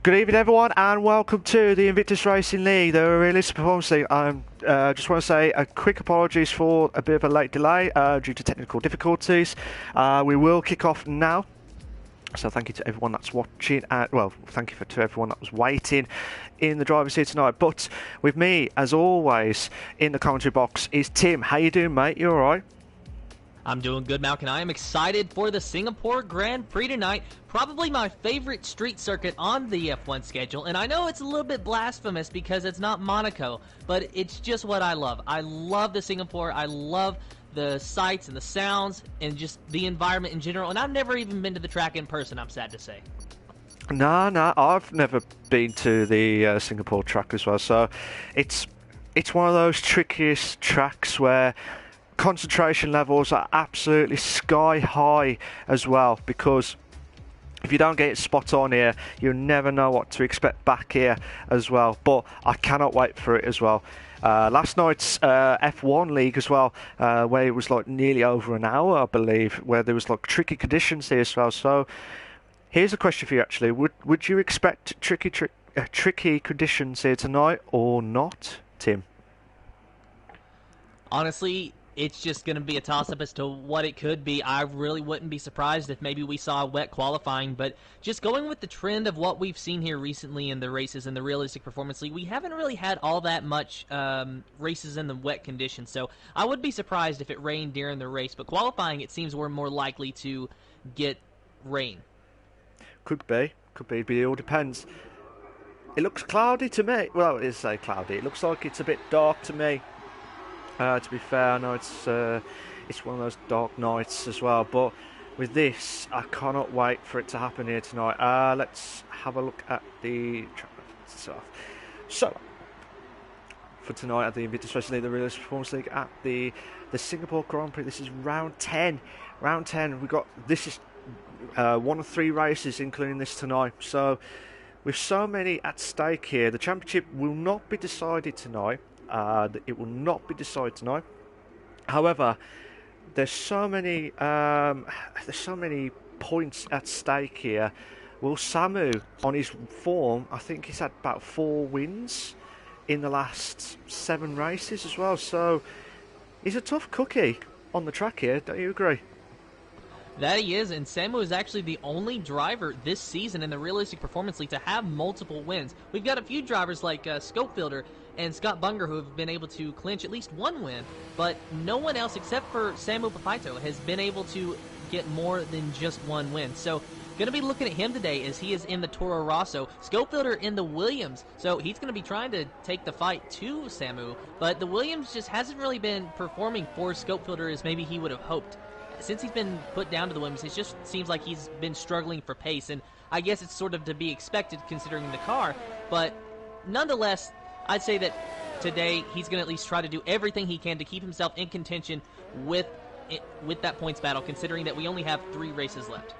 Good evening, everyone, and welcome to the Invictus Racing League, the Realistic Performance League. I just want to say a quick apologies for a bit of a late delay due to technical difficulties. We will kick off now. So thank you to everyone that's watching, well, thank you to everyone that was waiting in the driver's seat tonight. But with me, as always, in the commentary box is Tim. How you doing, mate? You all right? I'm doing good, Malc, and I am excited for the Singapore Grand Prix tonight. Probably my favorite street circuit on the F1 schedule, and I know it's a little bit blasphemous because it's not Monaco, but it's just what I love. I love the Singapore. I love the sights and the sounds and just the environment in general, and I've never even been to the track in person, I'm sad to say. No, I've never been to the Singapore track as well, so it's one of those trickiest tracks where concentration levels are absolutely sky high as well, because if you don't get it spot on here, you'll never know what to expect back here as well. But I cannot wait for it as well. Last night's F1 League as well, where it was like nearly over an hour, I believe, where there was like tricky conditions here as well. So here's a question for you actually: would you expect tricky conditions here tonight or not, Tim? Honestly, it's just going to be a toss-up as to what it could be. I really wouldn't be surprised if maybe we saw wet qualifying, but just going with the trend of what we've seen here recently in the races in the Realistic Performance League, we haven't really had all that much races in the wet conditions, so I would be surprised if it rained during the race, but qualifying, it seems we're more likely to get rain. Could be, but it all depends. It looks cloudy to me. Well, it is cloudy. It looks like it's a bit dark to me. To be fair, I know it's one of those dark nights as well, but with this, I cannot wait for it to happen here tonight. Let's have a look at the track itself. So, for tonight at the Invictus Racing League, the Realistic Performance League at the Singapore Grand Prix, this is round 10. Round 10, this is one of 3 races, including this tonight. So, with so many at stake here, the championship will not be decided tonight. It will not be decided tonight. However, there's so many points at stake here. Will Samu, on his form, I think he's had about 4 wins in the last 7 races as well. So he's a tough cookie on the track here. Don't you agree? That he is, and Samu is actually the only driver this season in the Realistic Performance League to have multiple wins. We've got a few drivers like Scopefielder and Scott Bunger who have been able to clinch at least 1 win, but no one else except for Samu Papaito has been able to get more than just 1 win. So going to be looking at him today as he is in the Toro Rosso. Scopefielder in the Williams, so he's going to be trying to take the fight to Samu, but the Williams just hasn't really been performing for Scopefielder as maybe he would have hoped. Since he's been put down to the Williams, it just seems like he's been struggling for pace, and I guess it's sort of to be expected considering the car, but nonetheless, I'd say that today he's going to at least try to do everything he can to keep himself in contention with that points battle, considering that we only have 3 races left.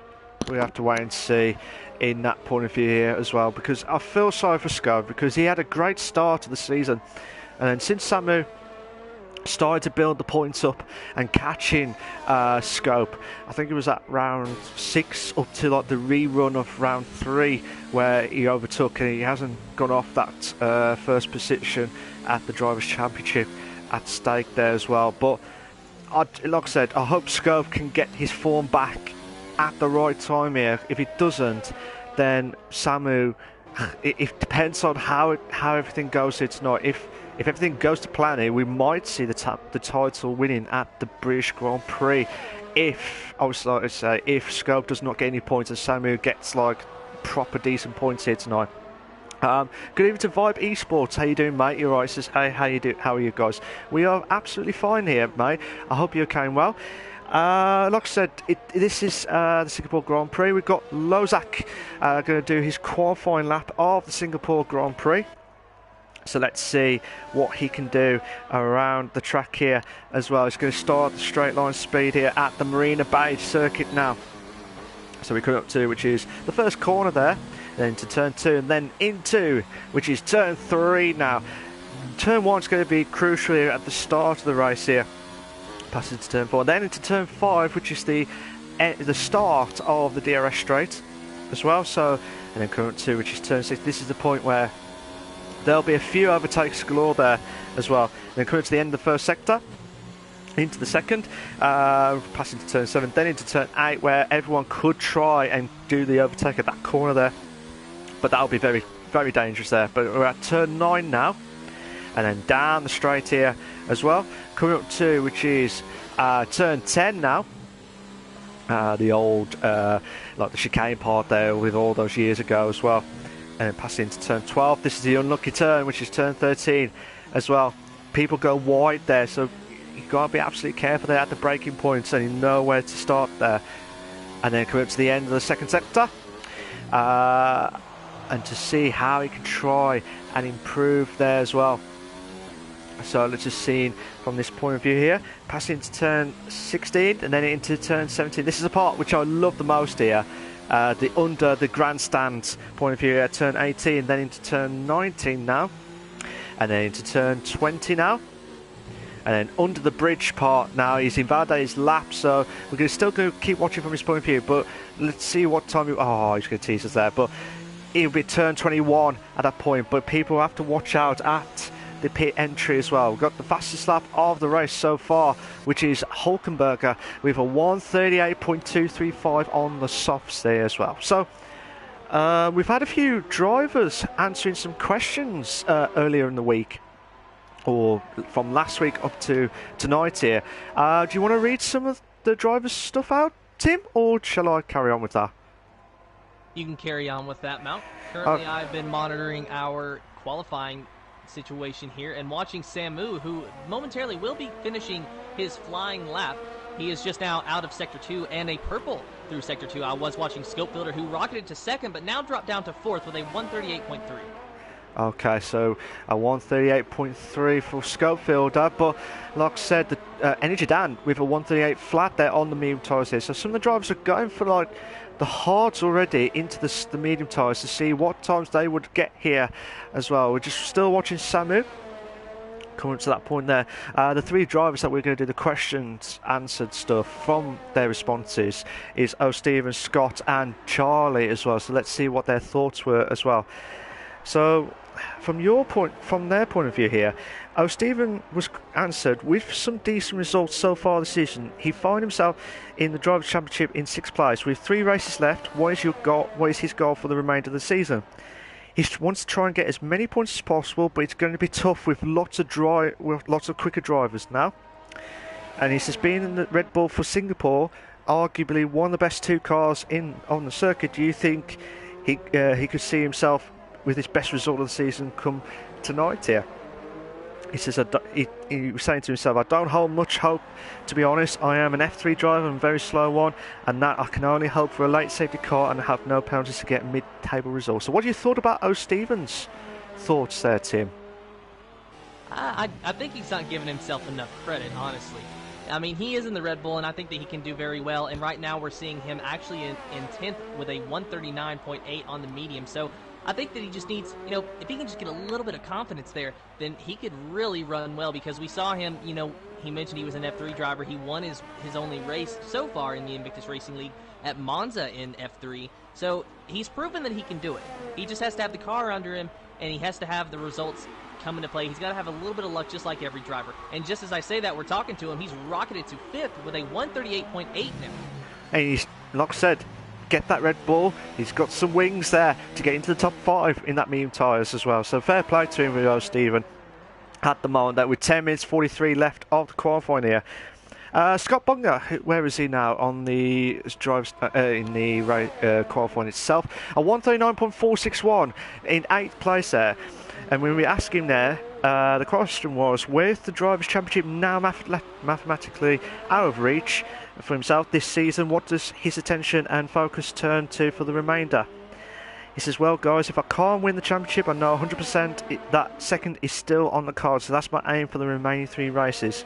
We have to wait and see in that point of view here as well, because I feel sorry for Scove, because he had a great start to the season, and then since Samu started to build the points up and catching Scope, I think it was at round 6 up to like the rerun of round 3 where he overtook, and he hasn't gone off that first position at the Drivers' Championship at stake there as well. But like I said, I hope Scope can get his form back at the right time here. If it doesn't, then Samu, it depends on how everything goes here tonight. If everything goes to plan here, we might see the title winning at the British Grand Prix. If Scope does not get any points and Samu gets like proper decent points here tonight. Good evening to Vibe Esports. How you doing, mate? You're right. Says, hey, how are you guys? We are absolutely fine here, mate. I hope you're okay and well. Like I said, this is the Singapore Grand Prix. We've got Lozak going to do his qualifying lap of the Singapore Grand Prix. So let's see what he can do around the track here as well. He's going to start the straight line speed here at the Marina Bay circuit now. So we come up to, which is the first corner there, then to turn 2, and then into, which is turn 3 now. Turn 1 is going to be crucial here at the start of the race here. Passing to turn 4, then into turn 5, which is the start of the DRS straight as well. So and then coming up to, which is turn 6. This is the point where there'll be a few overtakes galore there as well. And then coming to the end of the first sector, into the second, passing to turn 7, then into turn 8, where everyone could try and do the overtake at that corner there, but that'll be very, very dangerous there. But we're at turn 9 now, and then down the straight here as well, coming up to, which is turn 10 now. The old, like the chicane part there with all those years ago as well. And then passing into turn 12. This is the unlucky turn, which is turn 13 as well. People go wide there, so you've got to be absolutely careful there at the braking points, and you know where to start there. And then coming up to the end of the second sector. And to see how he can try and improve there as well. So let's just see from this point of view here, passing into turn 16 and then into turn 17. This is the part which I love the most here, the under the grandstand point of view here, turn 18, then into turn 19 now, and then into turn 20 now, and then under the bridge part now. He's invalidated his lap, so we're going to still go keep watching from his point of view, but let's see what time he's going to tease us there, but he'll be turn 21 at that point. But people have to watch out at the pit entry as well. We've got the fastest lap of the race so far, which is Hulkenberger with a 1:38.235 on the softs there as well. So we've had a few drivers answering some questions earlier in the week, or from last week up to tonight here. Do you want to read some of the drivers' stuff out, Tim, or shall I carry on with that? You can carry on with that, Malc. Currently, I've been monitoring our qualifying situation here and watching Samu, who momentarily will be finishing his flying lap. He is just now out of Sector 2 and a purple through Sector 2. I was watching Scope Builder, who rocketed to second, but now dropped down to fourth with a 1:38.3. Okay, so a 1:38.3 for Scope Builder, but like I said, the Energy Dan with a 1:38 flat there on the medium tyres here. So some of the drivers are going for like the hards already into the medium tyres to see what times they would get here as well. We're just still watching Samu coming to that point there. The three drivers that we're going to do the questions answered stuff from their responses is Stephen, Scott and Charlie as well. So let's see what their thoughts were as well. So from their point of view here, Stephen was answered with some decent results so far this season. He found himself in the Drivers' Championship in 6th place with 3 races left. What is his goal for the remainder of the season? He wants to try and get as many points as possible, but it's going to be tough with lots of quicker drivers now. And he says, being in the Red Bull for Singapore, arguably one of the best 2 cars on the circuit, do you think he could see himself with his best result of the season come tonight here? He says, he was saying to himself, I don't hold much hope, to be honest. I am an F3 driver and a very slow one, and that I can only hope for a late safety car and have no penalties to get mid-table results. So what do you thought about Stephen's thoughts there, Tim? I think he's not giving himself enough credit, honestly. I mean, he is in the Red Bull, and I think that he can do very well. And right now we're seeing him actually in 10th with a 1:39.8 on the medium. So I think that he just needs, if he can just get a little bit of confidence there, then he could really run well, because we saw him, he mentioned he was an F3 driver. He won his only race so far in the Invictus Racing League at Monza in F3. So he's proven that he can do it. He just has to have the car under him, and he has to have the results come into play. He's got to have a little bit of luck, just like every driver. And just as I say that, we're talking to him, he's rocketed to 5th with a 1:38.8 now. And he's, like I said, get that Red Bull. He's got some wings there to get into the top 5 in that medium tyres as well. So fair play to him with Stephen at the moment there, with 10 minutes 43 left of the qualifying here. Scott Bunger, where is he now on the drives in the qualifying itself? A 1:39.461 in 8th place there. And when we asked him there, the question was, with the Drivers' Championship now mathematically out of reach for himself this season, what does his attention and focus turn to for the remainder? He says, well guys, if I can't win the championship, I know 100% that second is still on the card, so that's my aim for the remaining 3 races.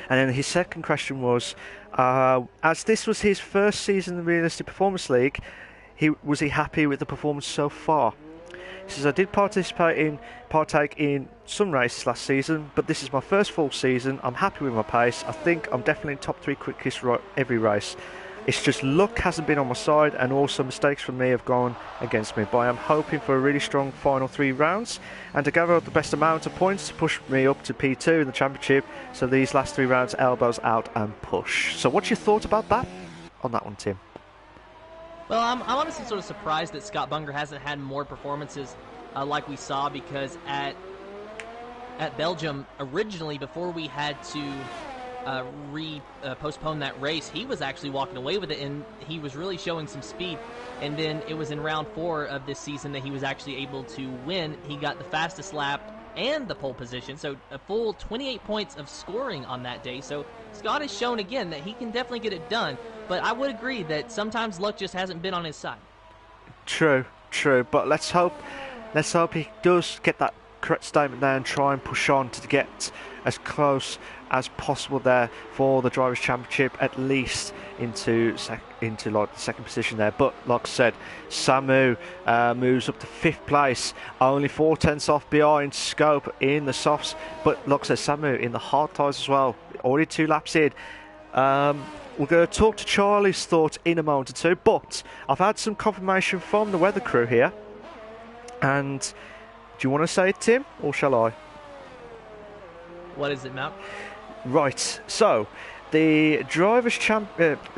And then his second question was, as this was his first season in the Realistic Performance League, was he happy with the performance so far? He says, I did partake in some races last season, but this is my first full season. I'm happy with my pace. I think I'm definitely top 3 quickest every race. It's just luck hasn't been on my side, and also mistakes from me have gone against me. But I am hoping for a really strong final 3 rounds and to gather up the best amount of points to push me up to P2 in the championship. So these last 3 rounds, elbows out and push. So what's your thought about that on that one, Tim? Well, I'm honestly sort of surprised that Scott Bunger hasn't had more performances like we saw, because at Belgium originally, before we had to postpone that race, he was actually walking away with it, and he was really showing some speed. And then it was in round 4 of this season that he was actually able to win. He got the fastest lap and the pole position, so a full 28 points of scoring on that day. So Scott has shown again that he can definitely get it done, but I would agree that sometimes luck just hasn't been on his side. True, but let's hope he does get that correct statement there and try and push on to get as close as possible there for the Drivers' Championship, at least into like the second position there. But like I said, Samu moves up to 5th place, only 4 tenths off behind Scope in the softs. But like I said, Samu in the hard tyres as well, already 2 laps in. We're going to talk to Charlie's thoughts in a moment or two, but I've had some confirmation from the weather crew here. And do you want to say it, Tim, or shall I? What is it, Malc? Right, so the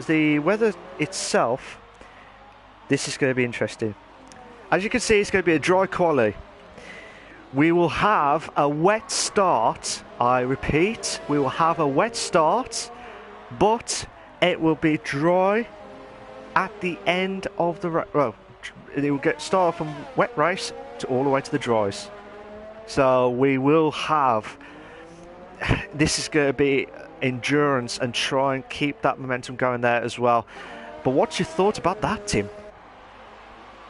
the weather itself, this is going to be interesting. As you can see, it's going to be a dry quali. We will have a wet start. I repeat, we will have a wet start, but it will be dry at the end of the well, it will start from wet race to all the way to the dries. So we will have. This is going to be endurance and try and keep that momentum going there as well. But what's your thought about that, Tim?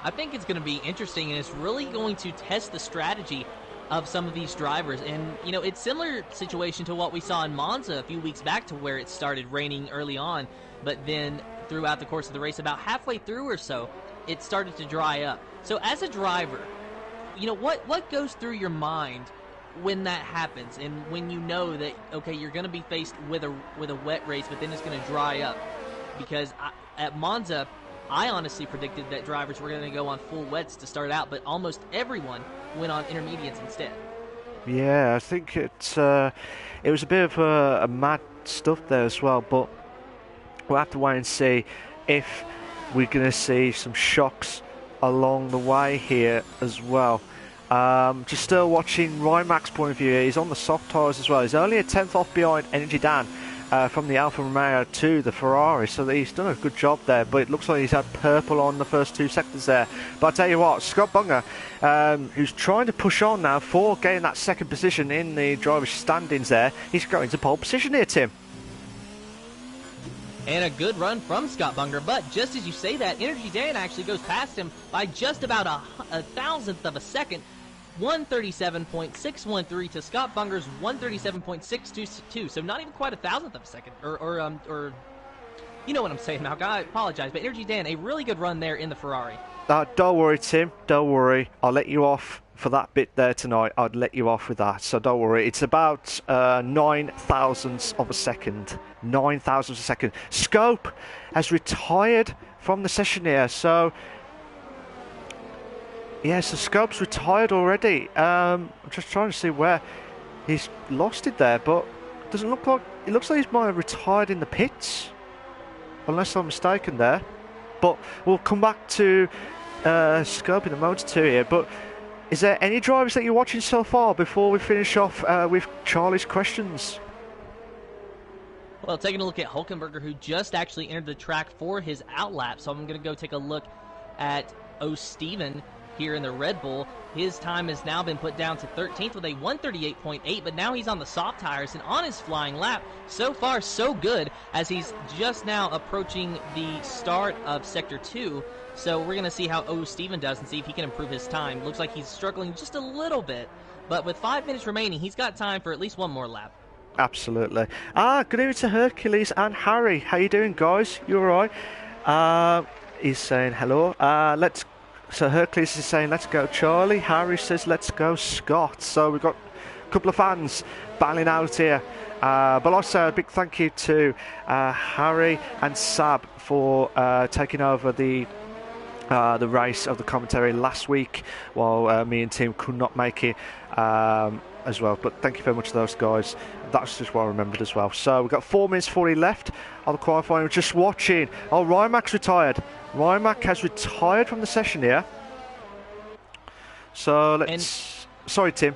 I think it's going to be interesting, and it's really going to test the strategy of some of these drivers. And, you know, it's similar situation to what we saw in Monza a few weeks back, to where it started raining early on, but then throughout the course of the race, about halfway through or so, it started to dry up. So as a driver, you know, what goes through your mind when that happens, and when you know that, okay, you're going to be faced with a wet race, but then it's going to dry up? Because at Monza, I honestly predicted that drivers were going to go on full wets to start out, but almost everyone went on intermediates instead. Yeah, I think it was a bit of a mad stuff there as well, but we'll have to wait and see if we're going to see some shocks along the way here as well. Just still watching Ryan Mac's point of view here. He's on the soft tyres as well. He's only a 10th off behind Energy Dan from the Alfa Romeo to the Ferrari, so he's done a good job there. But it looks like he's had purple on the first 2 sectors there. But I tell you what, Scott Bunger, who's trying to push on now for getting that second position in the driver's standings there, he's going to pole position here, Tim. And a good run from Scott Bunger, but just as you say that, Energy Dan actually goes past him by just about a thousandth of a second. 137.613 to Scott Bunger's 137.622, so not even quite a thousandth of a second, or you know what I'm saying, Malc. I apologize, but Energy Dan, a really good run there in the Ferrari. Don't worry, Tim, don't worry. I'll let you off for that bit there tonight. I'd let you off with that, so don't worry. It's about 9 thousandths of a second. 9 thousandths of a second. Scope has retired from the session here, so yeah, so Scope's retired already. I'm just trying to see where he's lost it there, but it doesn't look like, it looks like he might have retired in the pits, unless I'm mistaken there. But we'll come back to Scope in a moment or two here. But is there any drivers that you're watching so far before we finish off with Charlie's questions? Well, taking a look at Hulkenberger, who just actually entered the track for his outlap, so I'm going to go take a look at O'Steven here in the Red Bull. His time has now been put down to 13th with a 138.8, but now he's on the soft tires and on his flying lap. So far, so good, as he's just now approaching the start of Sector 2. So we're going to see how O'Steven does and see if he can improve his time. Looks like he's struggling just a little bit, but with 5 minutes remaining, he's got time for at least one more lap. Absolutely. Good evening to Hercules and Harry. How you doing, guys? You alright? He's saying hello. So Hercules is saying, let's go Charlie. Harry says, let's go Scott. So we've got a couple of fans battling out here But like I say, a big thank you to Harry and Sab for taking over the race of the commentary last week, while me and Tim could not make it as well. But thank you very much to those guys. That's just what I remembered as well. So we've got 4 minutes 40 left on the qualifying. We're just watching. Oh, Rymac's retired. Rymac has retired from the session here. So let's... Sorry, Tim.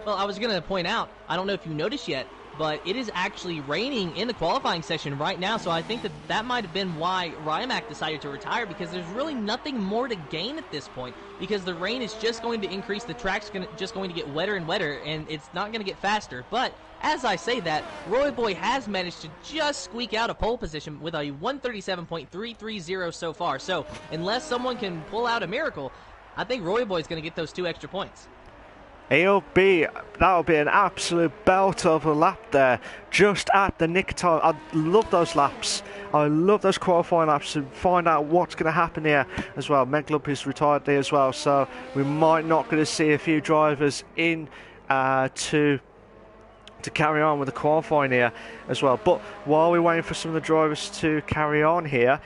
Well, I was going to point out, I don't know if you noticed yet, but it is actually raining in the qualifying session right now, so I think that might have been why Rymac decided to retire, because there's really nothing more to gain at this point, because the rain is just going to increase, the track's just going to get wetter and wetter, and it's not going to get faster. But as I say that, Roy Boy has managed to just squeak out a pole position with a 137.330 so far, so unless someone can pull out a miracle, I think Roy Boy's going to get those 2 extra points. That'll be an absolute belt of a lap there, just at the nick of time. I love those laps. I love those qualifying laps to find out what's going to happen here as well. Meglub is retired there as well, so we might not going to see a few drivers in to carry on with the qualifying here as well. But while we're waiting for some of the drivers to carry on here,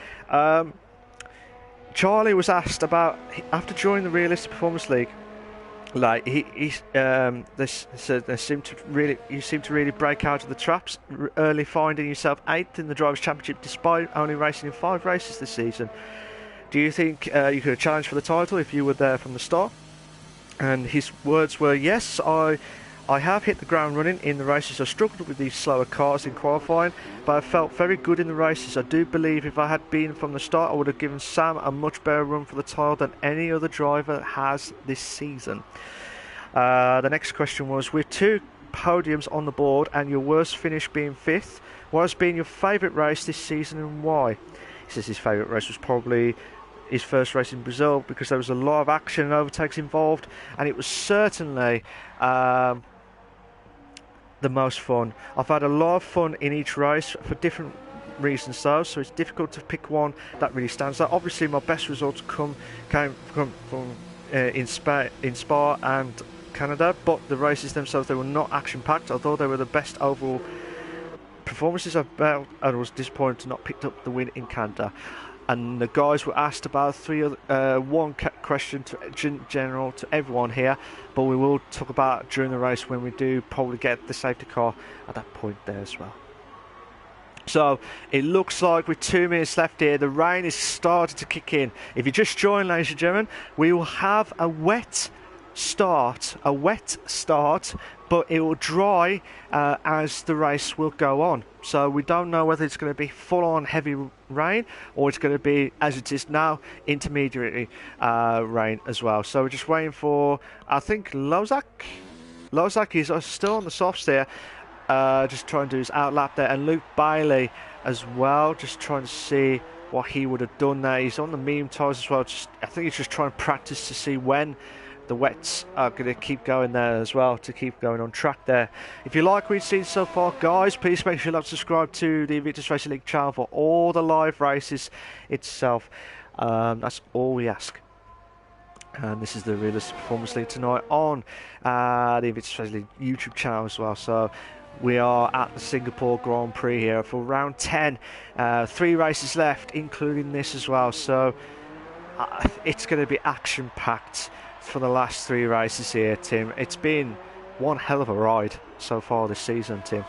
Charlie was asked about, after joining the Realistic Performance League, like they said, you seem to really break out of the traps early, finding yourself 8th in the Drivers' Championship despite only racing in 5 races this season. Do you think you could have challenged for the title if you were there from the start? And his words were, yes, I have hit the ground running in the races. I struggled with these slower cars in qualifying, but I felt very good in the races. I do believe if I had been from the start, I would have given Sam a much better run for the title than any other driver has this season. The next question was, with 2 podiums on the board and your worst finish being 5th, what has been your favourite race this season and why? He says his favourite race was probably his first race in Brazil, because there was a lot of action and overtakes involved, and it was certainly the most fun. I've had a lot of fun in each race for different reasons though, so it's difficult to pick one that really stands out. Obviously my best results came from in Spa and Canada, but the races themselves, they were not action packed, although they were the best overall performances I've felt, and I was disappointed to not pick up the win in Canada. And the guys were asked about one question to general to everyone here, but we will talk about during the race when we do probably get the safety car at that point there as well. So it looks like with 2 minutes left here, the rain is starting to kick in. If you just joined, ladies and gentlemen, we will have a wet start, but it will dry as the race will go on. So we don't know whether it's going to be full-on heavy rain or it's going to be, as it is now, intermediate rain as well. So we're just waiting for, I think, Lozak is still on the softs there, just trying to do his outlap there, and Luke Bailey as well, just trying to see what he would have done there. He's on the medium tyres as well. I think he's just trying to practice to see when the wets are going to keep going there as well, to keep going on track there. If you like what you've seen so far, guys, please make sure you like, subscribe to the Invictus Racing League channel for all the live races itself. That's all we ask. And this is the Realistic Performance League tonight on the Invictus Racing League YouTube channel as well. So we are at the Singapore Grand Prix here for round 10. 3 races left, including this as well. So it's going to be action-packed for the last 3 races here, Tim. It's been one hell of a ride so far this season, Tim.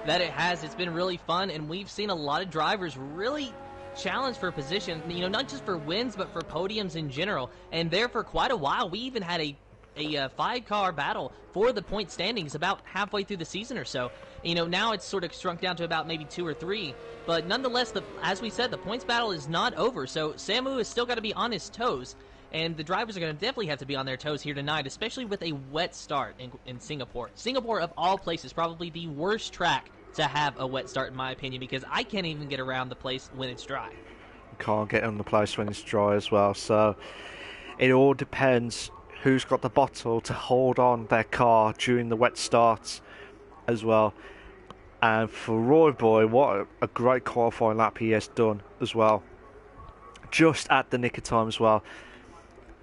That it has. It's been really fun, and we've seen a lot of drivers really challenge for position, not just for wins, but for podiums in general. And there for quite a while, we even had a 5-car battle for the point standings about halfway through the season or so. Now it's sort of shrunk down to about maybe 2 or 3, but nonetheless, as we said, the points battle is not over, so Samu has still got to be on his toes, and the drivers are going to definitely have to be on their toes here tonight, especially with a wet start in Singapore. Singapore, of all places, probably the worst track to have a wet start, in my opinion, because I can't even get around the place when it's dry. You can't get on the place when it's dry as well, so it all depends who's got the bottle to hold on their car during the wet starts as well. And for Roy Boy, what a great qualifying lap he has done as well, just at the nick of time as well.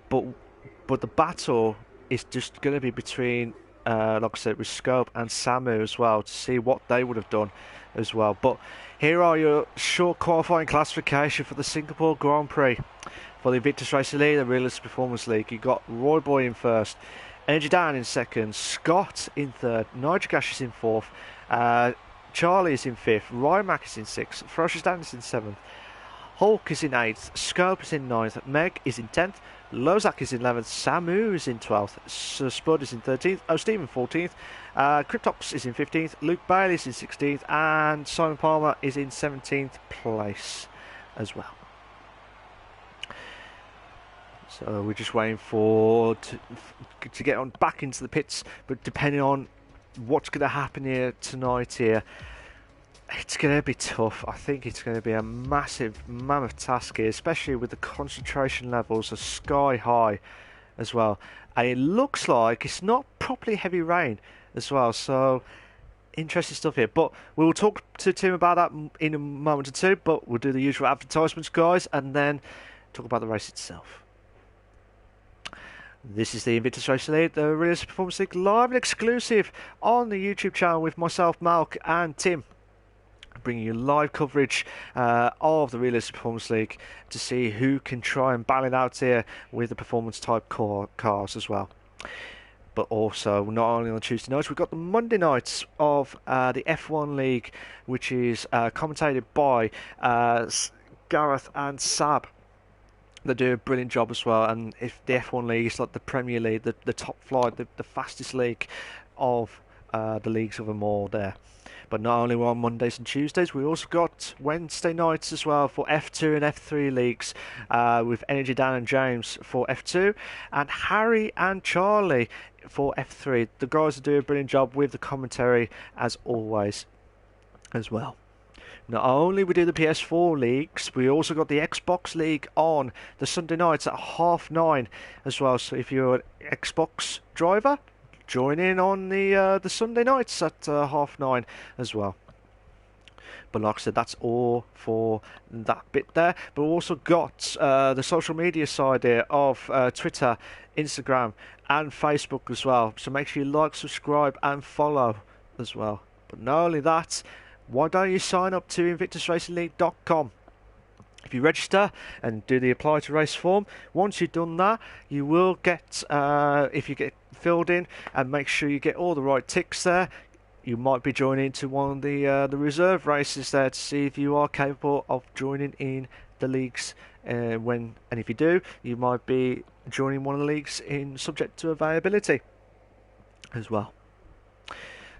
But the battle is just going to be between like I said, with Scope and Samu as well, to see what they would have done as well. But here are your short qualifying classification for the Singapore Grand Prix. For the Invictus Racing League, the Realistic Performance League, you got Roy Boy in first, Energy Dan in second, Scott in third, Nigel Gash is in fourth, Charlie is in fifth, Rymac is in sixth, Ferocious Dan is in seventh, Hulk is in 8th, Scope is in 9th, Meg is in 10th, Lozak is in 11th, Samu is in 12th, Spud is in 13th, Stephen 14th, Cryptox is in 15th, Luke Bailey is in 16th, and Simon Palmer is in 17th place as well. So we're just waiting for to get on back into the pits, but depending on what's going to happen here tonight here, it's going to be tough. I think it's going to be a massive, mammoth task here, especially with the concentration levels are sky high as well. And it looks like it's not properly heavy rain as well, so interesting stuff here. But we'll talk to Tim about that in a moment or two, but we'll do the usual advertisements, guys, and then talk about the race itself. This is the Invictus Racing League, the Realistic Performance League, live and exclusive on the YouTube channel with myself, Malc, and Tim, bringing you live coverage of the Realistic Performance League to see who can try and battle it out here with the performance type cars as well. But also, not only on Tuesday nights, we've got the Monday nights of the F1 League, which is commentated by Gareth and Sab. They do a brilliant job as well, and if the F1 League is like the Premier League, the top flight, the fastest league of the leagues of them all there. But not only on Mondays and Tuesdays, we also got Wednesday nights as well for F2 and F3 leagues with Energy Dan and James for F2 and Harry and Charlie for F3. The guys do a brilliant job with the commentary as always as well. Not only we do the PS4 leagues, we also got the Xbox League on the Sunday nights at 9:30 as well. So if you're an Xbox driver, join in on the Sunday nights at 9:30 as well. But like I said, that's all for that bit there. But we've also got the social media side here of Twitter, Instagram and Facebook as well. So make sure you like, subscribe and follow as well. But not only that, why don't you sign up to InvictusRacingLeague.com? If you register and do the apply to race form, once you've done that, you will get, if you get filled in and make sure you get all the right ticks there, you might be joining into one of the reserve races there to see if you are capable of joining in the leagues. And if you do, you might be joining one of the leagues in subject to availability as well.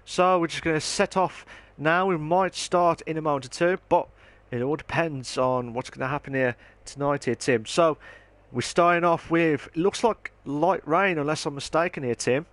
So we're just going to set off now. We might start in a moment or two, but it all depends on what's going to happen here tonight here, Tim. So we're starting off with, it looks like light rain, unless I'm mistaken here, Tim.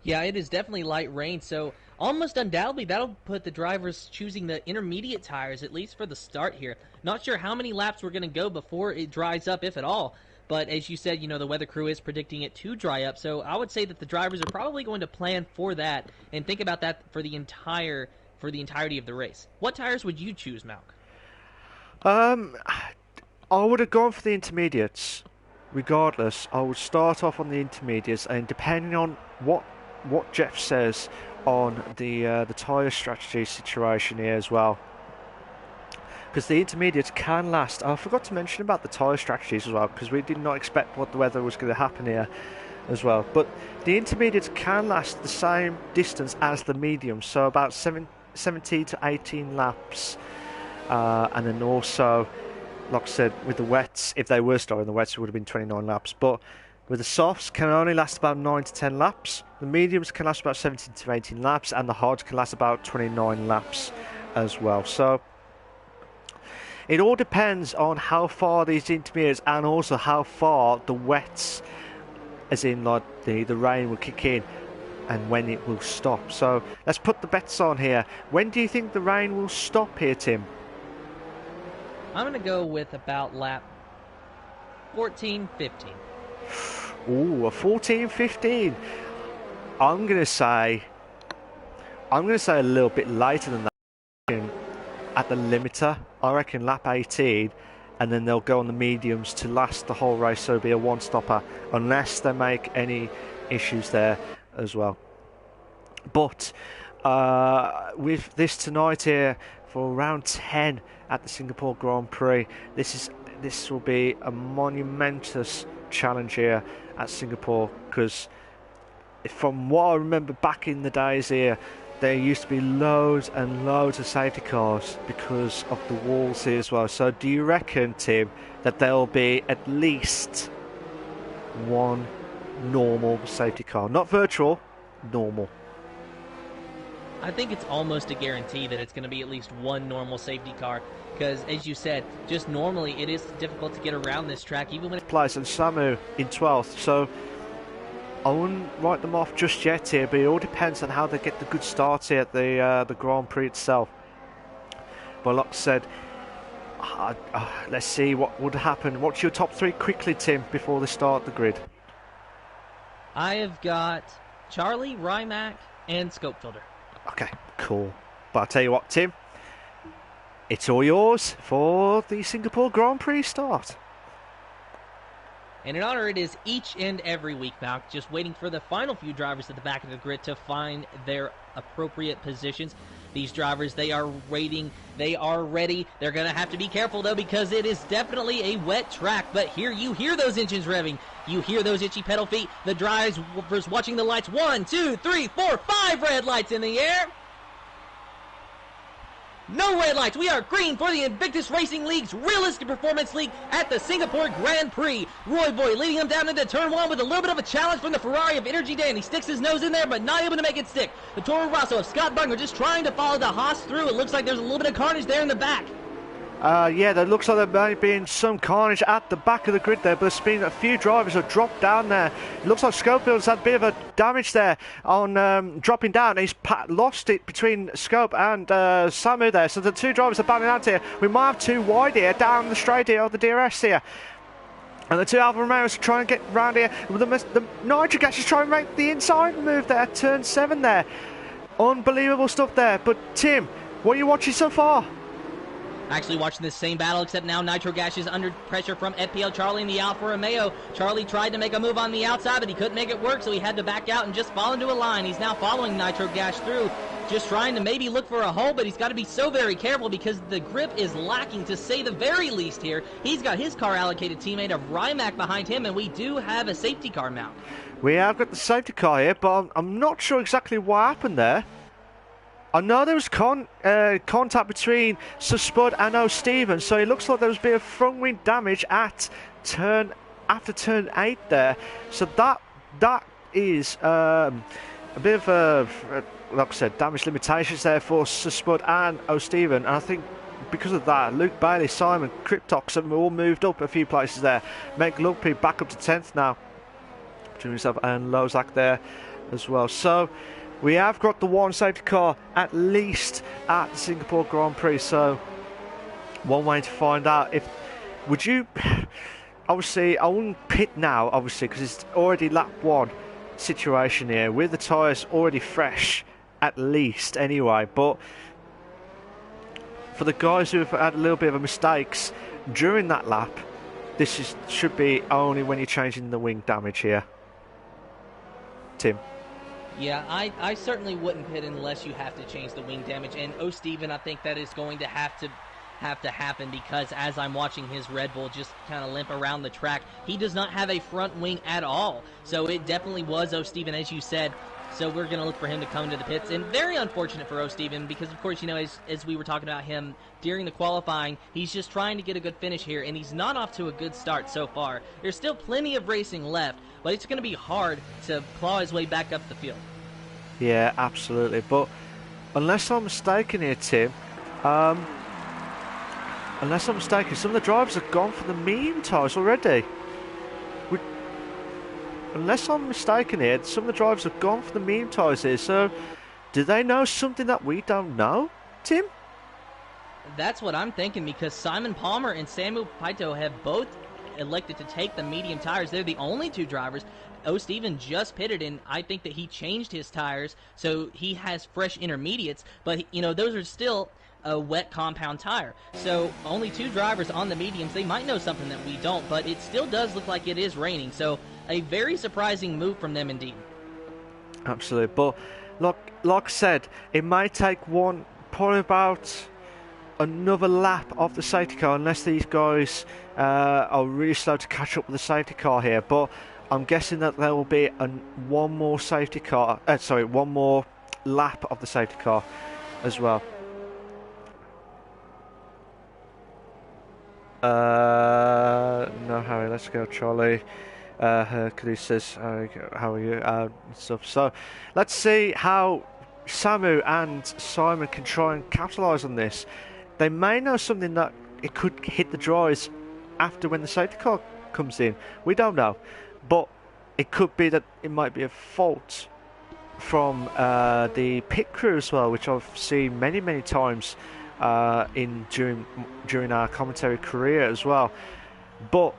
Yeah, it is definitely light rain, so almost undoubtedly that'll put the drivers choosing the intermediate tires, at least for the start here. Not sure how many laps we're going to go before it dries up, if at all. But as you said, you know, the weather crew is predicting it to dry up, so I would say that the drivers are probably going to plan for that and think about that for the entirety of the race. What tires would you choose, Malc? I would have gone for the intermediates. Regardless, I would start off on the intermediates, and depending on what Jeff says on the tyre strategy situation here as well. Because the intermediates can last. I forgot to mention about the tyre strategies as well, because we did not expect what the weather was going to happen here as well. But the intermediates can last the same distance as the mediums, so about 17 to 18 laps. And then also, like I said, with the wets, if they were starting the wets, it would have been 29 laps. But with the softs, can only last about 9 to 10 laps. The mediums can last about 17 to 18 laps, and the hards can last about 29 laps as well. So it all depends on how far these intermediates and also how far the wets, as in like the rain, will kick in and when it will stop. So let's put the bets on here. When do you think the rain will stop here, Tim? I'm going to go with about lap 14, 15. Ooh, a 14, 15. I'm going to say a little bit later than that. At the limiter, I reckon lap 18, and then they'll go on the mediums to last the whole race, so it'll be a one-stopper, unless they make any issues there as well. But with this tonight here for round 10 at the Singapore Grand Prix, this will be a monumentous challenge here at Singapore, because from what I remember back in the days here, there used to be loads and loads of safety cars because of the walls here as well. So do you reckon, Tim, that there will be at least one normal safety car? Not virtual, normal. I think it's almost a guarantee that it's going to be at least one normal safety car, because, as you said, just normally it is difficult to get around this track, even when Place and Samu in 12th, so I wouldn't write them off just yet here, but it all depends on how they get the good starts here at the Grand Prix itself. But like I said, let's see what would happen. What's your top 3 quickly, Tim, before they start the grid? I have got Charlie, Rymac, and Scope Filter. Okay, cool. But I'll tell you what, Tim, it's all yours for the Singapore Grand Prix start. And in honor, it is each and every week, Malc, just waiting for the final few drivers at the back of the grid to find their appropriate positions. These drivers, they are waiting, they are ready. They're going to have to be careful, though, because it is definitely a wet track. But here you hear those engines revving. You hear those itchy pedal feet. The drivers watching the lights. 1, 2, 3, 4, 5 red lights in the air. No red lights. We are green for the Invictus Racing League's Realistic Performance League at the Singapore Grand Prix. Roy Boy leading him down into turn 1 with a little bit of a challenge from the Ferrari of Energy Dan. He sticks his nose in there, but not able to make it stick. The Toro Rosso of Scott Bunger just trying to follow the Haas through. It looks like there's a little bit of carnage there in the back. Yeah, there looks like there may be been some carnage at the back of the grid there, but there's been a few drivers who have dropped down there. It looks like Scopefield's had a bit of a damage there on dropping down. He's lost it between Scope and Samu there, so the two drivers are battling out here. We might have 2 wide here, down the straight here, of the DRS here. And the 2 Alfa Romeos are trying to get round here. The Nitro Gas is trying to make the inside move there, turn 7 there. Unbelievable stuff there. But Tim, what are you watching so far? Actually watching this same battle, except now Nitro Gas is under pressure from FPL Charlie and the Alfa Romeo. Charlie tried to make a move on the outside, but he couldn't make it work, so he had to back out and just fall into a line. He's now following Nitro Gas through, just trying to maybe look for a hole, but he's got to be so very careful because the grip is lacking, to say the very least here. He's got his car allocated teammate of Rymac behind him, and we do have a safety car mount. We have got the safety car here, but I'm not sure exactly what happened there. I know there was contact between Sir Spud and O'Stephen, so it looks like there was a bit of front wing damage at after turn 8 there. So that is a bit of like I said, damage limitations there for Sir Spud and O'Stephen. And I think because of that, Luke Bailey, Simon, Cryptox have all moved up a few places there. Meg Lugby back up to 10th now, between himself and Lozak there as well. So we have got the one safety car at least at the Singapore Grand Prix. So one way to find out if would you obviously I wouldn't pit now obviously because it's already lap 1 situation here with the tyres already fresh at least anyway, but for the guys who have had a little bit of mistakes during that lap, this should be only when you're changing the wing damage here. Tim? Yeah, I certainly wouldn't pit unless you have to change the wing damage. And O'Stephen, I think that is going to have to happen because as I'm watching his Red Bull just kind of limp around the track, he does not have a front wing at all. So it definitely was O'Stephen, as you said. So we're going to look for him to come to the pits. And very unfortunate for O'Stephen because, of course, you know, as we were talking about him during the qualifying, he's just trying to get a good finish here, and he's not off to a good start so far. There's still plenty of racing left, but it's going to be hard to claw his way back up the field. Yeah, absolutely. But unless I'm mistaken here, Tim, unless I'm mistaken, some of the drivers have gone for the medium tyres already. Unless I'm mistaken here, some of the drivers have gone for the medium tyres here. So, do they know something that we don't know, Tim? That's what I'm thinking because Simon Palmer and Samu Paito have both elected to take the medium tires. They're the only 2 drivers. O'Stephen just pitted, and I think that he changed his tires, so he has fresh intermediates. But, you know, those are still a wet compound tire. So only 2 drivers on the mediums. They might know something that we don't, but it still does look like it is raining. So a very surprising move from them indeed. Absolutely, but like I said, it may take probably about another lap of the safety car, unless these guys are really slow to catch up with the safety car here. But I'm guessing that there will be one more lap of the safety car as well. No, Harry, let's go, Charlie. Hercules says, how are you? Stuff. So let's see how Samu and Simon can try and capitalise on this. They may know something that it could hit the dries after when the safety car comes in. We don't know, but it could be that it might be a fault from the pit crew as well, which I've seen many times during our commentary career as well. But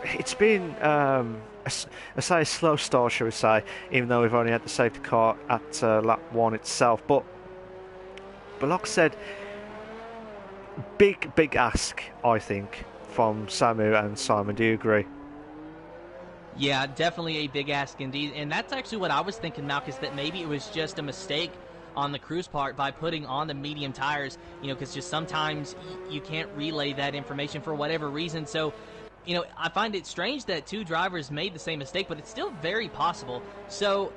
it's been a slow start, shall we say, even though we've only had the safety car at lap 1 itself. But like I said, big ask, I think, from Samu and Simon. Do you agree? Yeah, definitely a big ask indeed. And that's actually what I was thinking, Malc, is that maybe it was just a mistake on the crew's part by putting on the medium tires, because just sometimes you can't relay that information for whatever reason. So, I find it strange that two drivers made the same mistake, but it's still very possible. So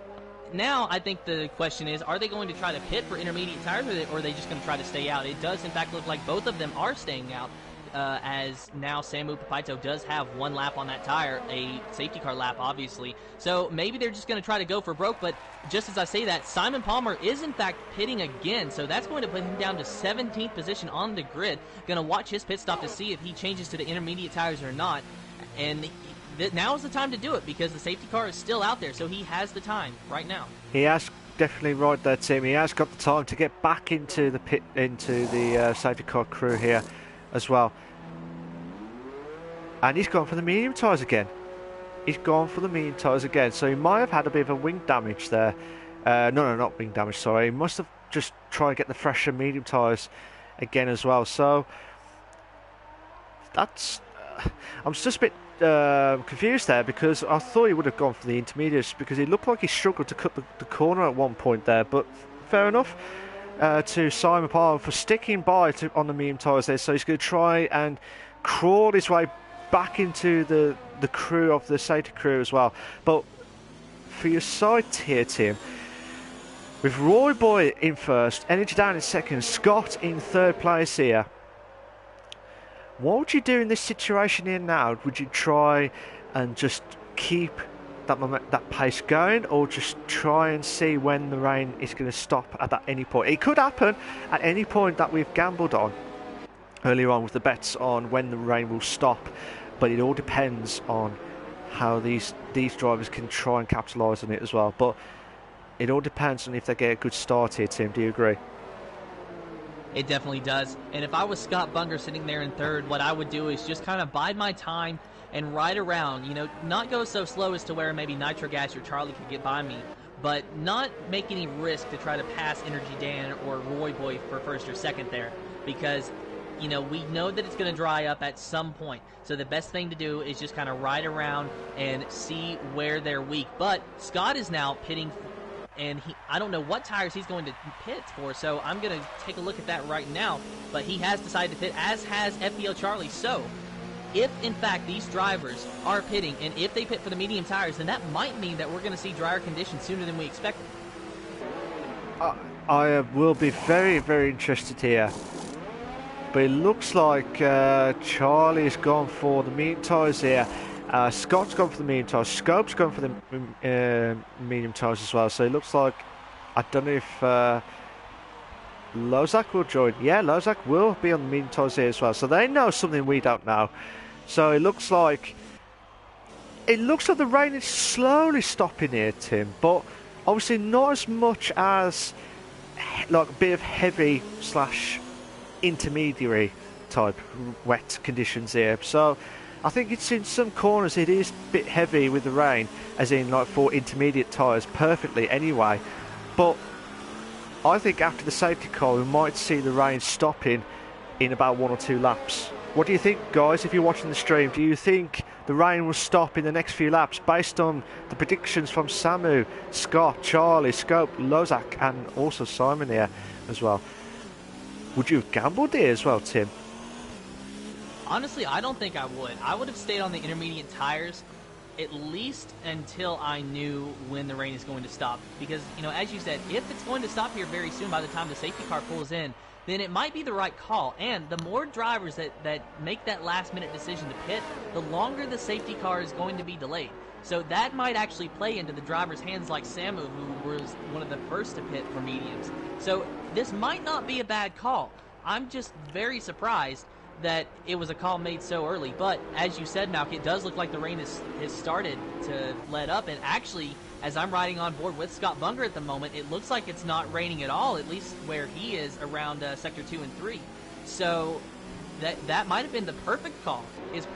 now I think the question is, are they going to try to pit for intermediate tires, or are they just going to try to stay out? It does, in fact, look like both of them are staying out, as now Samu Papaito does have one lap on that tire, a safety car lap, obviously. So maybe they're just going to try to go for broke, but just as I say that, Simon Palmer is, in fact, pitting again, so that's going to put him down to 17th position on the grid. Going to watch his pit stop to see if he changes to the intermediate tires or not, and now is the time to do it, because the safety car is still out there, so he has the time right now. He has definitely right there, Tim. He has got the time to get back into the pit, into the safety car crew here as well. And he's gone for the medium tyres again. He's gone for the medium tyres again. So he might have had a bit of a wing damage there. No, not wing damage, sorry. He must have just tried to get the fresher medium tyres again as well. So that's... I'm just a bit confused there, because I thought he would have gone for the intermediates, because it looked like he struggled to cut the corner at one point there. But fair enough to Simon Palmer for sticking by on the medium tyres there. So he's going to try and crawl his way back into the crew of the safety crew as well. But for your side here, Tim, with Roy Boy in first, Energy down in second, Scott in third place here, what would you do in this situation here now? Would you try and just keep that pace going, or just try and see when the rain is going to stop at any point? It could happen at any point that we've gambled on earlier on with the bets on when the rain will stop, but it all depends on how these drivers can try and capitalise on it as well. But it all depends on if they get a good start here, Tim. Do you agree? It definitely does. And if I was Scott Bunger sitting there in third, what I would do is just kind of bide my time and ride around, not go so slow as to where maybe Nitro Gas or Charlie could get by me, but not make any risk to try to pass Energy Dan or Roy Boy for first or second there, because we know that it's going to dry up at some point. So the best thing to do is just kind of ride around and see where they're weak. But Scott is now pitting, and I don't know what tires he's going to pit for, so I'm going to take a look at that right now. But he has decided to pit, as has FPL Charlie. So if, in fact, these drivers are pitting, and if they pit for the medium tires, then that might mean that we're going to see drier conditions sooner than we expected. I will be very interested here. But it looks like Charlie's gone for the medium tyres here. Scott's gone for the medium tyres. Scope's gone for the medium tyres as well. So it looks like, I don't know if Lozak will join. Yeah, Lozak will be on the medium tyres here as well. So they know something we don't know. So it looks like the rain is slowly stopping here, Tim. But obviously not as much as like a bit of heavy / intermediary type wet conditions here. So I think it's in some corners it is a bit heavy with the rain, as in like for intermediate tyres perfectly anyway. But I think after the safety car we might see the rain stopping in about 1 or 2 laps. What do you think, guys? If you're watching the stream, do you think the rain will stop in the next few laps based on the predictions from Samu, Scott, Charlie, Scope, Lozak, and also Simon here as well. Would you have gambled here as well, Tim? Honestly, I don't think I would. I would have stayed on the intermediate tires at least until I knew when the rain is going to stop. Because, you know, as you said, if it's going to stop here very soon by the time the safety car pulls in, then it might be the right call. And the more drivers that make that last-minute decision to pit, the longer the safety car is going to be delayed. So that might actually play into the driver's hands like Samu, who was one of the first to pit for mediums. So this might not be a bad call. I'm just very surprised that it was a call made so early. But as you said, Malc, it does look like the rain has started to let up. And actually, as I'm riding on board with Scott Bunger at the moment, it looks like it's not raining at all, at least where he is around Sector 2 and 3. So that might have been the perfect call, is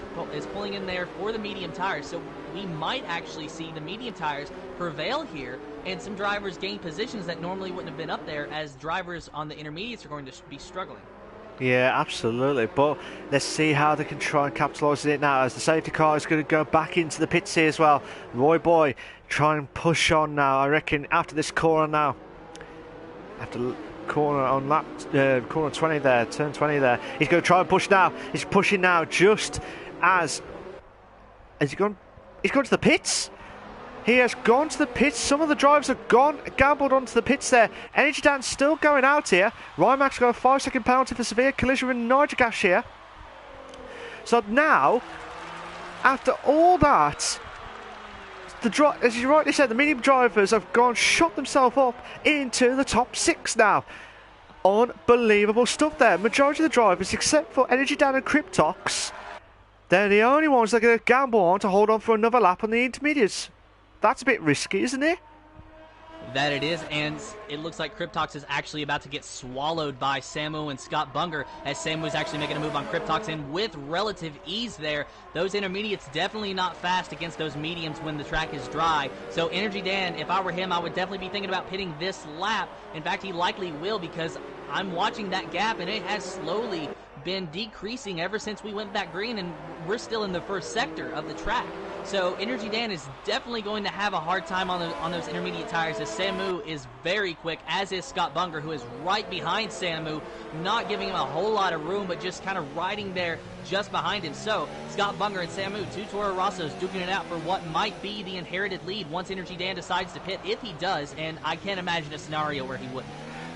pulling in there for the medium tires. So we might actually see the medium tires prevail here, and some drivers gain positions that normally wouldn't have been up there, as drivers on the intermediates are going to be struggling. Yeah, absolutely. But let's see how they can try and capitalise on it now, as the safety car is going to go back into the pits here as well. Roy Boy, try and push on now, I reckon, after this corner now. After corner on lap, corner 20 there, turn 20 there. He's going to try and push now. He's pushing now just as... Has he gone? He's gone to the pits. He has gone to the pits. Some of the drivers have gambled onto the pits there. Energy Dan's still going out here. Rymax got a 5-second penalty for severe collision with Nitrogash here. So now, after all that, as you rightly said, the medium drivers have shot themselves up into the top 6 now. Unbelievable stuff there. Majority of the drivers, except for Energy Dan and Cryptox, they're the only ones that are going to gamble on to hold on for another lap on the intermediates. That's a bit risky, isn't it? That it is, and it looks like Cryptox is actually about to get swallowed by Samu and Scott Bunger, as Samu is actually making a move on Cryptox, and with relative ease there. Those intermediates definitely not fast against those mediums when the track is dry. So Energy Dan, if I were him, I would definitely be thinking about pitting this lap. In fact, he likely will, because I'm watching that gap, and it has slowly been decreasing ever since we went back green, and we're still in the first sector of the track. So Energy Dan is definitely going to have a hard time on those intermediate tires, as Samu is very quick, as is Scott Bunger, who is right behind Samu, not giving him a whole lot of room, but just kind of riding there just behind him. So Scott Bunger and Samu, two Toro Rossos, duking it out for what might be the inherited lead once Energy Dan decides to pit, if he does, and I can't imagine a scenario where he wouldn't.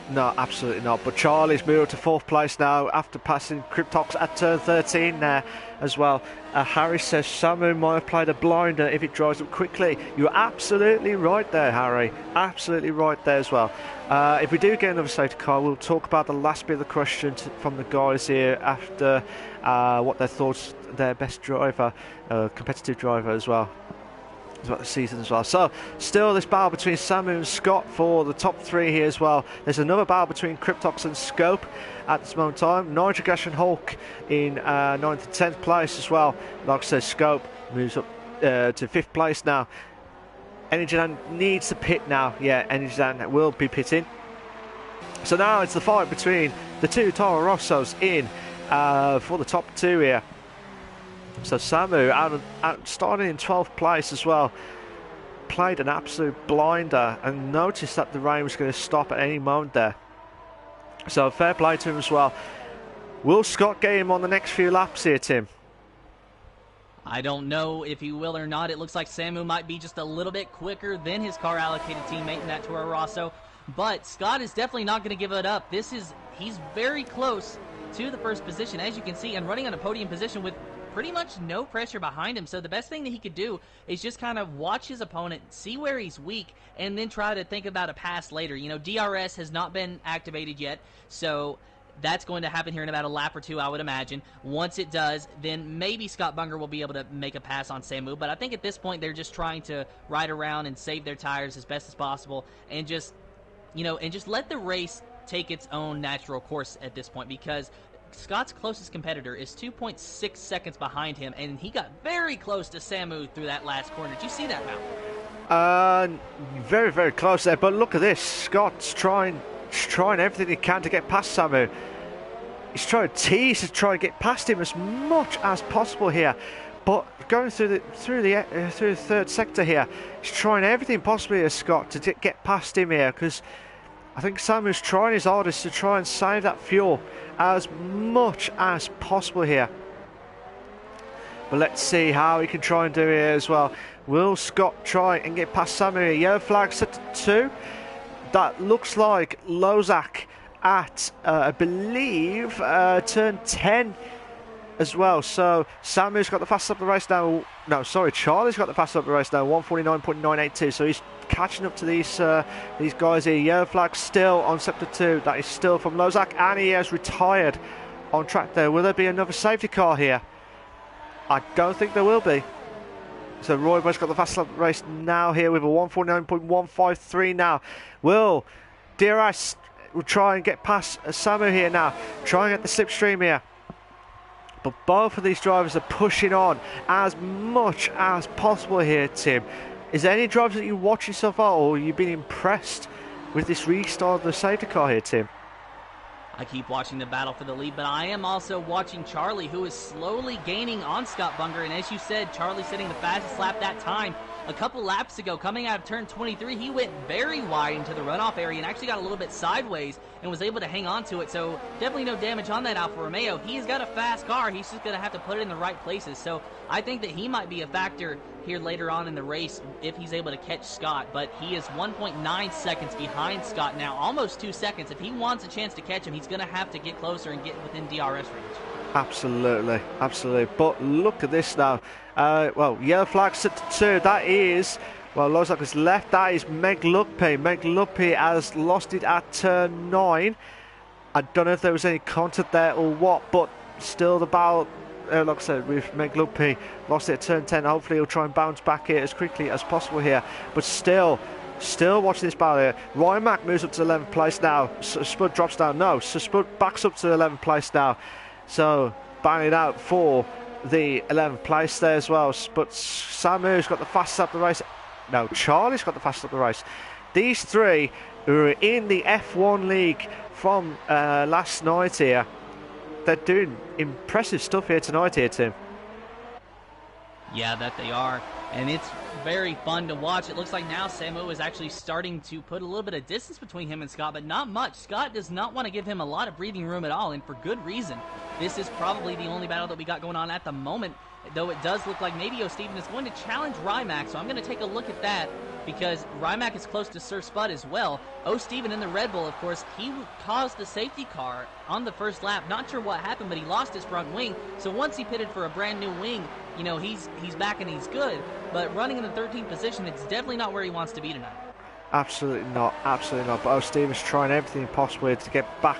No, absolutely not. But Charlie's moved to 4th place now after passing Cryptox at turn 13 there as well. Harry says Samu might have played a blinder if it drives up quickly. You're absolutely right there, Harry. Absolutely right there as well. If we do get another safety car, we'll talk about the last bit of the question from the guys here after what their thoughts, their best driver, competitive driver as well. About the season as well. So still this battle between Samu and Scott for the top 3 here as well. There's another battle between Cryptox and Scope at this moment in time. Nitrogash and Hulk in 9th and 10th place as well. Like I said, Scope moves up to 5th place now. Energy Dan needs to pit now. Yeah, Energy Dan will be pitting. So now it's the fight between the two Toro Rossos in for the top 2 here. So Samu, starting in 12th place as well, played an absolute blinder and noticed that the rain was going to stop at any moment there. So fair play to him as well. Will Scott get him on the next few laps here, Tim? I don't know if he will or not. It looks like Samu might be just a little bit quicker than his car allocated teammate in that Toro Rosso. But Scott is definitely not going to give it up. He's very close to the first position, as you can see, and running on a podium position with pretty much no pressure behind him. So the best thing that he could do is just kind of watch his opponent, see where he's weak, and then try to think about a pass later. You know, DRS has not been activated yet, so that's going to happen here in about a lap or 2, I would imagine. Once it does, then maybe Scott Bunger will be able to make a pass on Samu. But I think at this point they're just trying to ride around and save their tires as best as possible, and just, you know, and just let the race take its own natural course at this point, because Scott's closest competitor is 2.6 seconds behind him, and he got very close to Samu through that last corner. Did you see that, Mal? Very, very close there. But look at this. Scott's trying everything he can to get past Samu. He's trying to tease to try and get past him as much as possible here. But going through the third sector here, he's trying everything possibly as Scott to get past him here, because I think Samu's trying his hardest to try and save that fuel as much as possible here. But let's see how he can try and do it here as well. Will Scott try and get past Samu here? Yellow flag set to 2. That looks like Lozak at, I believe, turn 10 as well. So Samu's got the fastest up the race now. No, sorry, Charlie's got the fastest up the race now, 149.982. So he's catching up to these guys here. Yellow flag still on sector 2. That is still from Lozak, and he has retired on track there. Will there be another safety car here? I don't think there will be. So Roy Boy's got the fastest lap of the race now here with a 149.153 now. Will DRS will try and get past Samu here now. Try and get the slipstream here. But both of these drivers are pushing on as much as possible here, Tim. Is there any drivers that you're watching so far, or you've been impressed with this restart of the safety car here, Tim? I keep watching the battle for the lead, but I am also watching Charlie, who is slowly gaining on Scott Bunger. And as you said, Charlie setting the fastest lap that time. A couple laps ago, coming out of turn 23, he went very wide into the runoff area and actually got a little bit sideways and was able to hang on to it. So definitely no damage on that Alfa Romeo. He's got a fast car. He's just going to have to put it in the right places. So I think that he might be a factor here later on in the race if he's able to catch Scott. But he is 1.9 seconds behind Scott now, almost 2 seconds. If he wants a chance to catch him, he's going to have to get closer and get within DRS range. Absolutely, absolutely. But look at this now. Well, yellow flag set to 2. That is, well, Lozak has left. That is Meg Luppi. Meg Luppi has lost it at turn 9. I don't know if there was any contact there or what, but still the battle, like I said, with Meg Luppi, lost it at turn 10. Hopefully he'll try and bounce back here as quickly as possible here. But still watching this battle here. Ryan Mack moves up to 11th place now. Spud drops down. No, so Spud backs up to 11th place now. So battling out for the 11th place there as well. But Samu's got the fastest up the race. No, Charlie's got the fastest up the race. These three who are in the F1 League from last night here, they're doing impressive stuff here tonight here, Tim. Yeah, that they are. And it's very fun to watch. It looks like now Samu is actually starting to put a little bit of distance between him and Scott, but not much. Scott does not want to give him a lot of breathing room at all, and for good reason. This is probably the only battle that we got going on at the moment, though it does look like maybe O'Steven is going to challenge Rymac, so I'm going to take a look at that, because Rymac is close to Sir Spud as well. O'Steven in the Red Bull, of course, he caused the safety car on the first lap. Not sure what happened, but he lost his front wing, so once he pitted for a brand new wing, you know, he's back and he's good, but running in the 13th position, it's definitely not where he wants to be tonight. Absolutely not, absolutely not. But O'Steven's trying everything possible to get back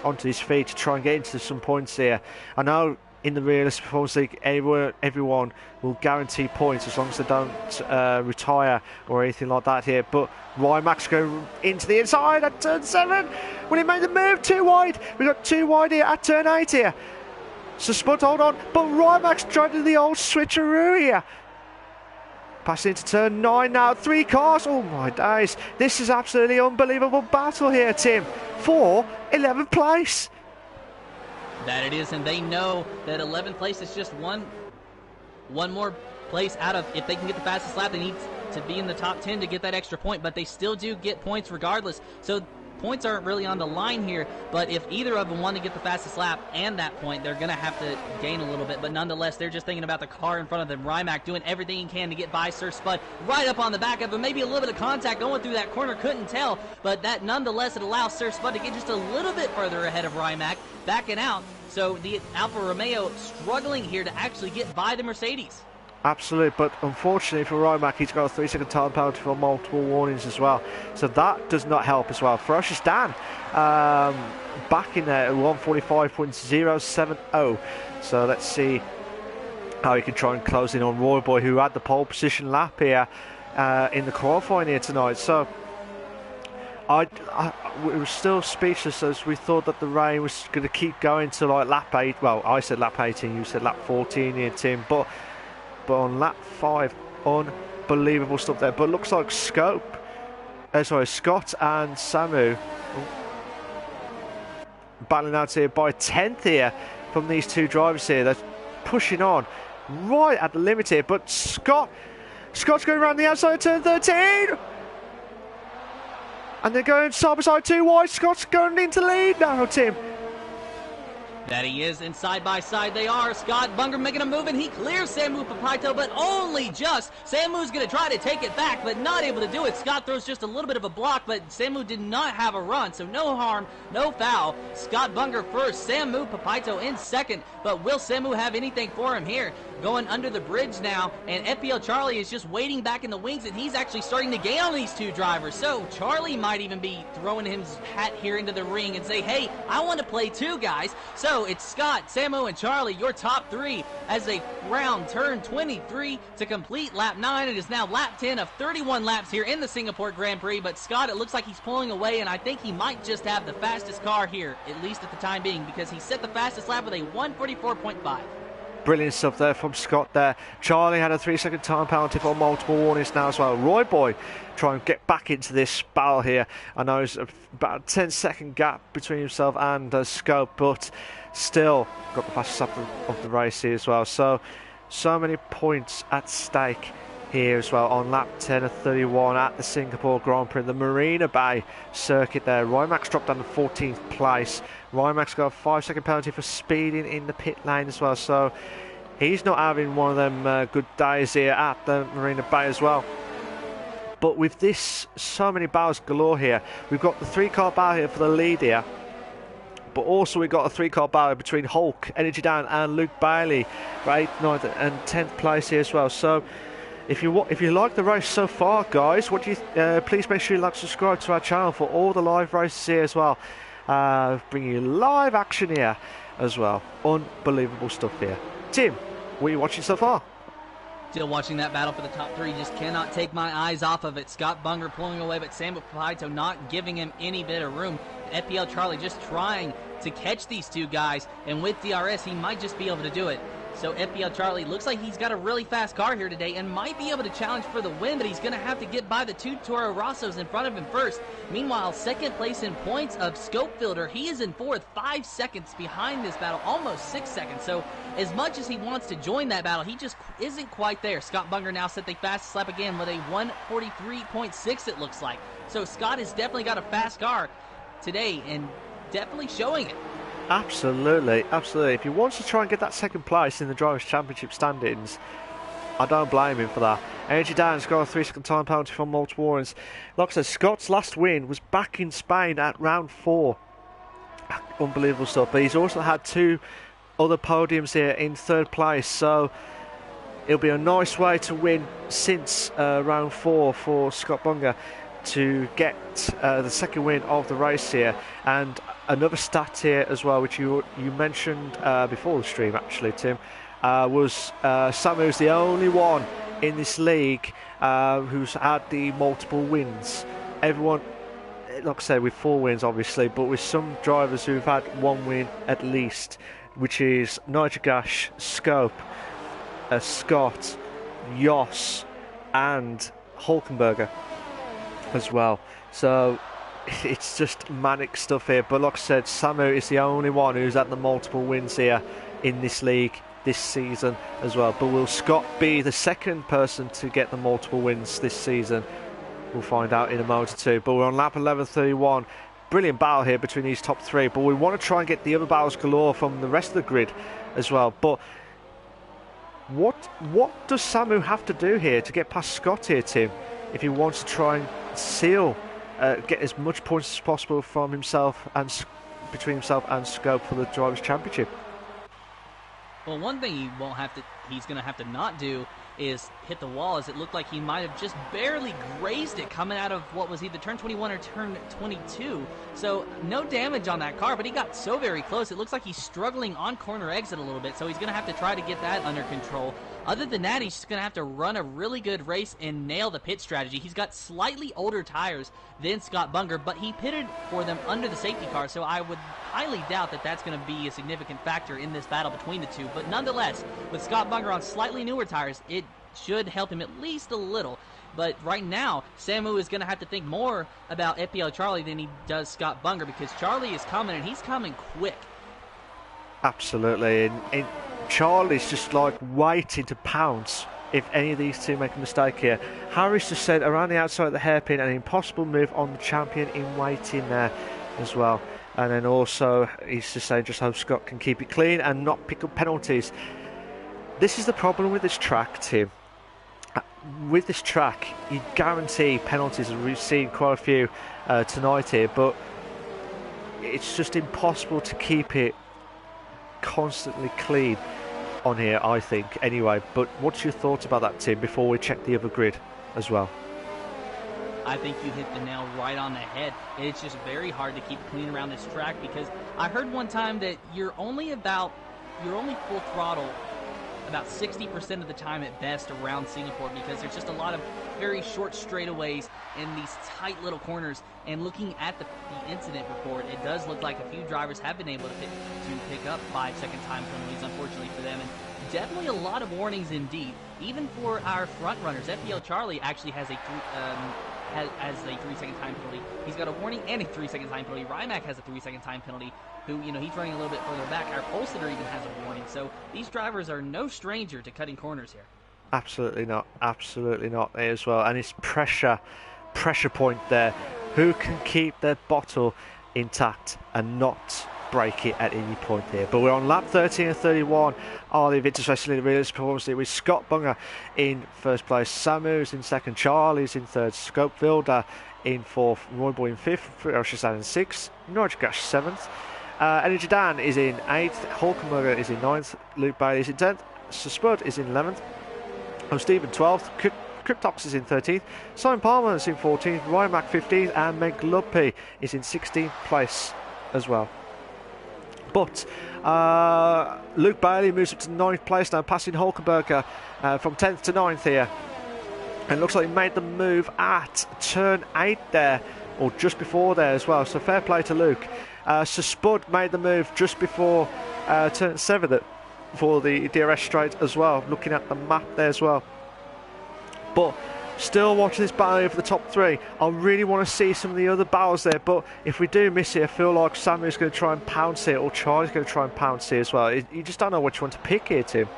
onto his feet to try and get into some points here. I know in the Realistic Performance League, everyone will guarantee points as long as they don't retire or anything like that here. But Rymac's going into the inside at turn 7 when he made the move too wide. We've got too wide here at turn 8 here. So Spud, hold on, but Rymac's trying to do the old switcheroo here. Passing into turn 9 now, 3 cars, oh my days. This is absolutely unbelievable battle here, Tim, for 11th place. That it is, and they know that 11th place is just one more place out of, if they can get the fastest lap, they need to be in the top 10 to get that extra point, but they still do get points regardless. So points aren't really on the line here, but if either of them want to get the fastest lap and that point, they're going to have to gain a little bit. But nonetheless, they're just thinking about the car in front of them. Rymac doing everything he can to get by Sir Spud, right up on the back of him. Maybe a little bit of contact going through that corner, couldn't tell, but that nonetheless, it allows Sir Spud to get just a little bit further ahead of Rymac, backing out. So the Alfa Romeo struggling here to actually get by the Mercedes. Absolutely, but unfortunately for Rymac, he's got a 3-second time penalty for multiple warnings as well. So that does not help as well. Ferocious Dan back in there at 145.070. So let's see how he can try and close in on Roy Boy, who had the pole position lap here in the qualifying here tonight. So we were still speechless as we thought that the rain was going to keep going to like lap 8. Well, I said lap 18, you said lap 14 here, Tim. But on lap 5, unbelievable stuff there. But looks like Scott and Samu battling out here by 10th here from these two drivers here. They're pushing on right at the limit here, but Scott's going around the outside of turn 13. And they're going side by side, too wide. Scott's going into lead now, Tim. That he is, and side by side they are. Scott Bunger making a move, and he clears Samu Papito, but only just. Samu's going to try to take it back, but not able to do it. Scott throws just a little bit of a block, but Samu did not have a run, so no harm, no foul. Scott Bunger first, Samu Papito in second, but will Samu have anything for him here? Going under the bridge now, and FPL Charlie is just waiting back in the wings, and he's actually starting to gain on these two drivers. So Charlie might even be throwing his hat here into the ring and say, hey, I want to play too, guys. So it's Scott, Samu, and Charlie, your top three, as they round turn 23 to complete lap 9. It is now lap 10 of 31 laps here in the Singapore Grand Prix, but Scott, it looks like he's pulling away, and I think he might just have the fastest car here, at least at the time being, because he set the fastest lap with a 1:44.5. Brilliant stuff there from Scott there. Charlie had a 3-second time penalty for multiple warnings now as well. Roy Boy trying to get back into this battle here. I know it's about a 10-second gap between himself and Scope, but still got the fastest lap of the race here as well. So many points at stake here as well on lap 10 of 31 at the Singapore Grand Prix, the Marina Bay circuit there. Rymax dropped down to 14th place. Rymax got a 5-second penalty for speeding in the pit lane as well, so he's not having one of them good days here at the Marina Bay as well. But with this, so many battles galore here. We've got the 3-car battle here for the lead here, but also we've got a 3-car battle between Hulk, Energy Down, and Luke Bailey for 8th, 9th and 10th place here as well. So if you like the race so far, guys, what do you please make sure you like and subscribe to our channel for all the live races here as well. Bringing you live action here as well. Unbelievable stuff here. Tim, what are you watching so far? Still watching that battle for the top three. Just cannot take my eyes off of it. Scott Bunger pulling away, but Samu Papito not giving him any bit of room. FPL Charlie just trying to catch these two guys, and with DRS he might just be able to do it. So FPL Charlie looks like he's got a really fast car here today and might be able to challenge for the win, but he's going to have to get by the two Toro Rossos in front of him first. Meanwhile, second place in points of Scope Fielder. He is in fourth, 5 seconds behind this battle, almost 6 seconds. So as much as he wants to join that battle, he just isn't quite there. Scott Bunger now set the fastest lap again with a 1:43.6 it looks like. So Scott has definitely got a fast car today and definitely showing it. Absolutely, absolutely. If he wants to try and get that second place in the Drivers' Championship standings, I don't blame him for that. Energy Down's got a 3-second time penalty from multiple warnings. Like I said, Scott's last win was back in Spain at round 4. Unbelievable stuff. But he's also had 2 other podiums here in 3rd place, so it'll be a nice way to win since round 4 for Scott Bunger to get the second win of the race here. And another stat here as well, which you mentioned before the stream actually, Tim, was Samu's the only one in this league who's had the multiple wins. Everyone, like I said, with 4 wins obviously, but with some drivers who've had 1 win at least, which is Nitrogash, Scope, Scott, Yoss and Hulkenberger as well. So it's just manic stuff here, but like I said, Samu is the only one who's had the multiple wins here in this league this season as well. But will Scott be the second person to get the multiple wins this season? We'll find out in a moment or two. But we're on lap 11:31. Brilliant battle here between these top 3, but we want to try and get the other battles galore from the rest of the grid as well. But what does Samu have to do here to get past Scott here, Tim, if he wants to try and seal, get as much points as possible from himself and between himself and Scope for the Drivers' Championship? Well, one thing he's going to have to not do is hit the wall, as it looked like he might have just barely grazed it coming out of what was either turn 21 or turn 22. So no damage on that car, but he got so very close. It looks like he's struggling on corner exit a little bit, so he's going to have to try to get that under control. Other than that, he's just going to have to run a really good race and nail the pit strategy. He's got slightly older tires than Scott Bunger, but he pitted for them under the safety car, so I would highly doubt that that's going to be a significant factor in this battle between the two. But nonetheless, with Scott Bunger on slightly newer tires, it should help him at least a little. But right now, Samu is going to have to think more about FPL Charlie than he does Scott Bunger, because Charlie is coming, and he's coming quick. Absolutely. And Charlie's just like waiting to pounce if any of these two make a mistake here. Harris just said around the outside of the hairpin, an impossible move on the champion in waiting there as well. And then also he's just saying just hope Scott can keep it clean and not pick up penalties. This is the problem with this track, Tim. With this track, you guarantee penalties, and we've seen quite a few tonight here, but it's just impossible to keep it constantly clean on here, I think, anyway. But what's your thoughts about that, Tim, before we check the other grid as well? I think you hit the nail right on the head. It's just very hard to keep clean around this track, because I heard one time that you're only full throttle about 60% of the time at best around Singapore, because there's just a lot of very short straightaways in these tight little corners. And looking at the incident report, it does look like a few drivers have been able to pick up 5-second time penalties, unfortunately for them. And definitely a lot of warnings indeed. Even for our front runners, FPL Charlie actually has a 3-second time penalty. He's got a warning and a 3-second time penalty. Rymac has a 3-second time penalty, who, he's running a little bit further back. Our pole sitter even has a warning. So these drivers are no stranger to cutting corners here. Absolutely not as well. And it's pressure point there. Who can keep their bottle intact and not break it at any point here? But we're on lap 13 and 31 of the Invictus Racing League Realistic Performance League, with Scott Bunger in first place, Samu's in second, Charlie's in third, Scope Wilder in fourth, Roy Boy in fifth, Roshan in sixth, Nigel Gash seventh, Energy Dan is in eighth, Hulkenberger is in ninth, Luke Bailey is in 10th, Sir Spud is in 11th, Stephen 12th, Cryptox is in 13th, Simon Palmer is in 14th, Ryan Mack 15th, and Meg Lumpy is in 16th place as well. But Luke Bailey moves up to 9th place now, passing Hulkenberger from 10th to 9th here. And it looks like he made the move at turn 8 there, or just before there as well. So fair play to Luke. So Spud made the move just before turn 7 for the DRS straight as well, looking at the map there as well. But still watching this battle over the top three. I really want to see some of the other battles there, but if we do miss it, I feel like Samu's going to try and pounce it, or Charlie's going to try and pounce it as well. You just don't know which one to pick here, Tim.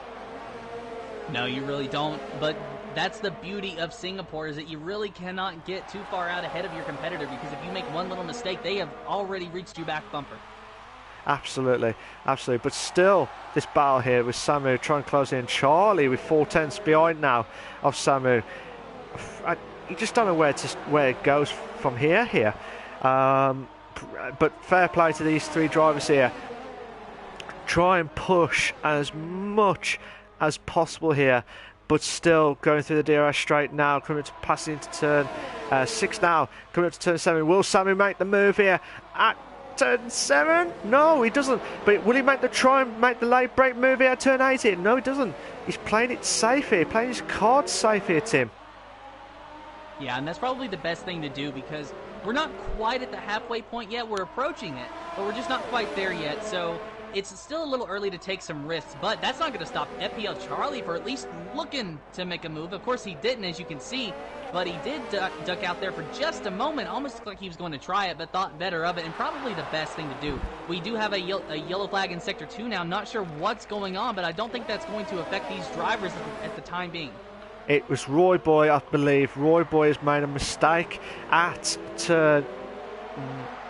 No, you really don't, but that's the beauty of Singapore, is that you really cannot get too far out ahead of your competitor, because if you make one little mistake, they have already reached your back bumper. Absolutely. But still, this battle here with Samu trying to close in. Charlie with 4/10 behind now of Samu. You just don't know where it goes from here. But fair play to these three drivers here. Try and push as much as possible here, but still going through the DRS straight now, coming up to passing into turn 6 now, coming up to turn 7. Will Samu make the move here at turn 7? No, he doesn't. But will he try and make the late break move here at turn 8 here? No, he doesn't. He's playing it safe here, playing his cards safe here, Tim. Yeah, and that's probably the best thing to do, because we're not quite at the halfway point yet. We're approaching it, but we're just not quite there yet. So it's still a little early to take some risks, but that's not going to stop FPL Charlie for at least looking to make a move. Of course, he didn't, as you can see, but he did duck out there for just a moment. Almost looked like he was going to try it, but thought better of it, and probably the best thing to do. We do have a yellow flag in Sector 2 now. Not sure what's going on, but I don't think that's going to affect these drivers at the time being. It was Roy Boy, I believe. Roy Boy has made a mistake at turn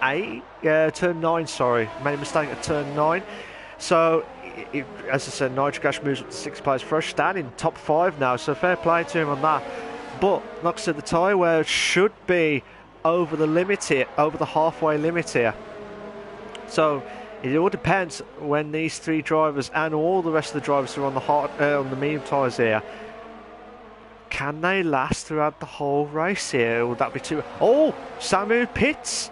9, sorry. Made a mistake at turn 9. So, as I said, Nigel Gash moves up to 6th place. Fresh standing top 5 now, so fair play to him on that. But, like I said, the tyre wear should be over the limit here, over the halfway limit here. So, it all depends when these three drivers and all the rest of the drivers who are on the medium tyres here, can they last throughout the whole race here? Would that be too... Oh, Samu pits.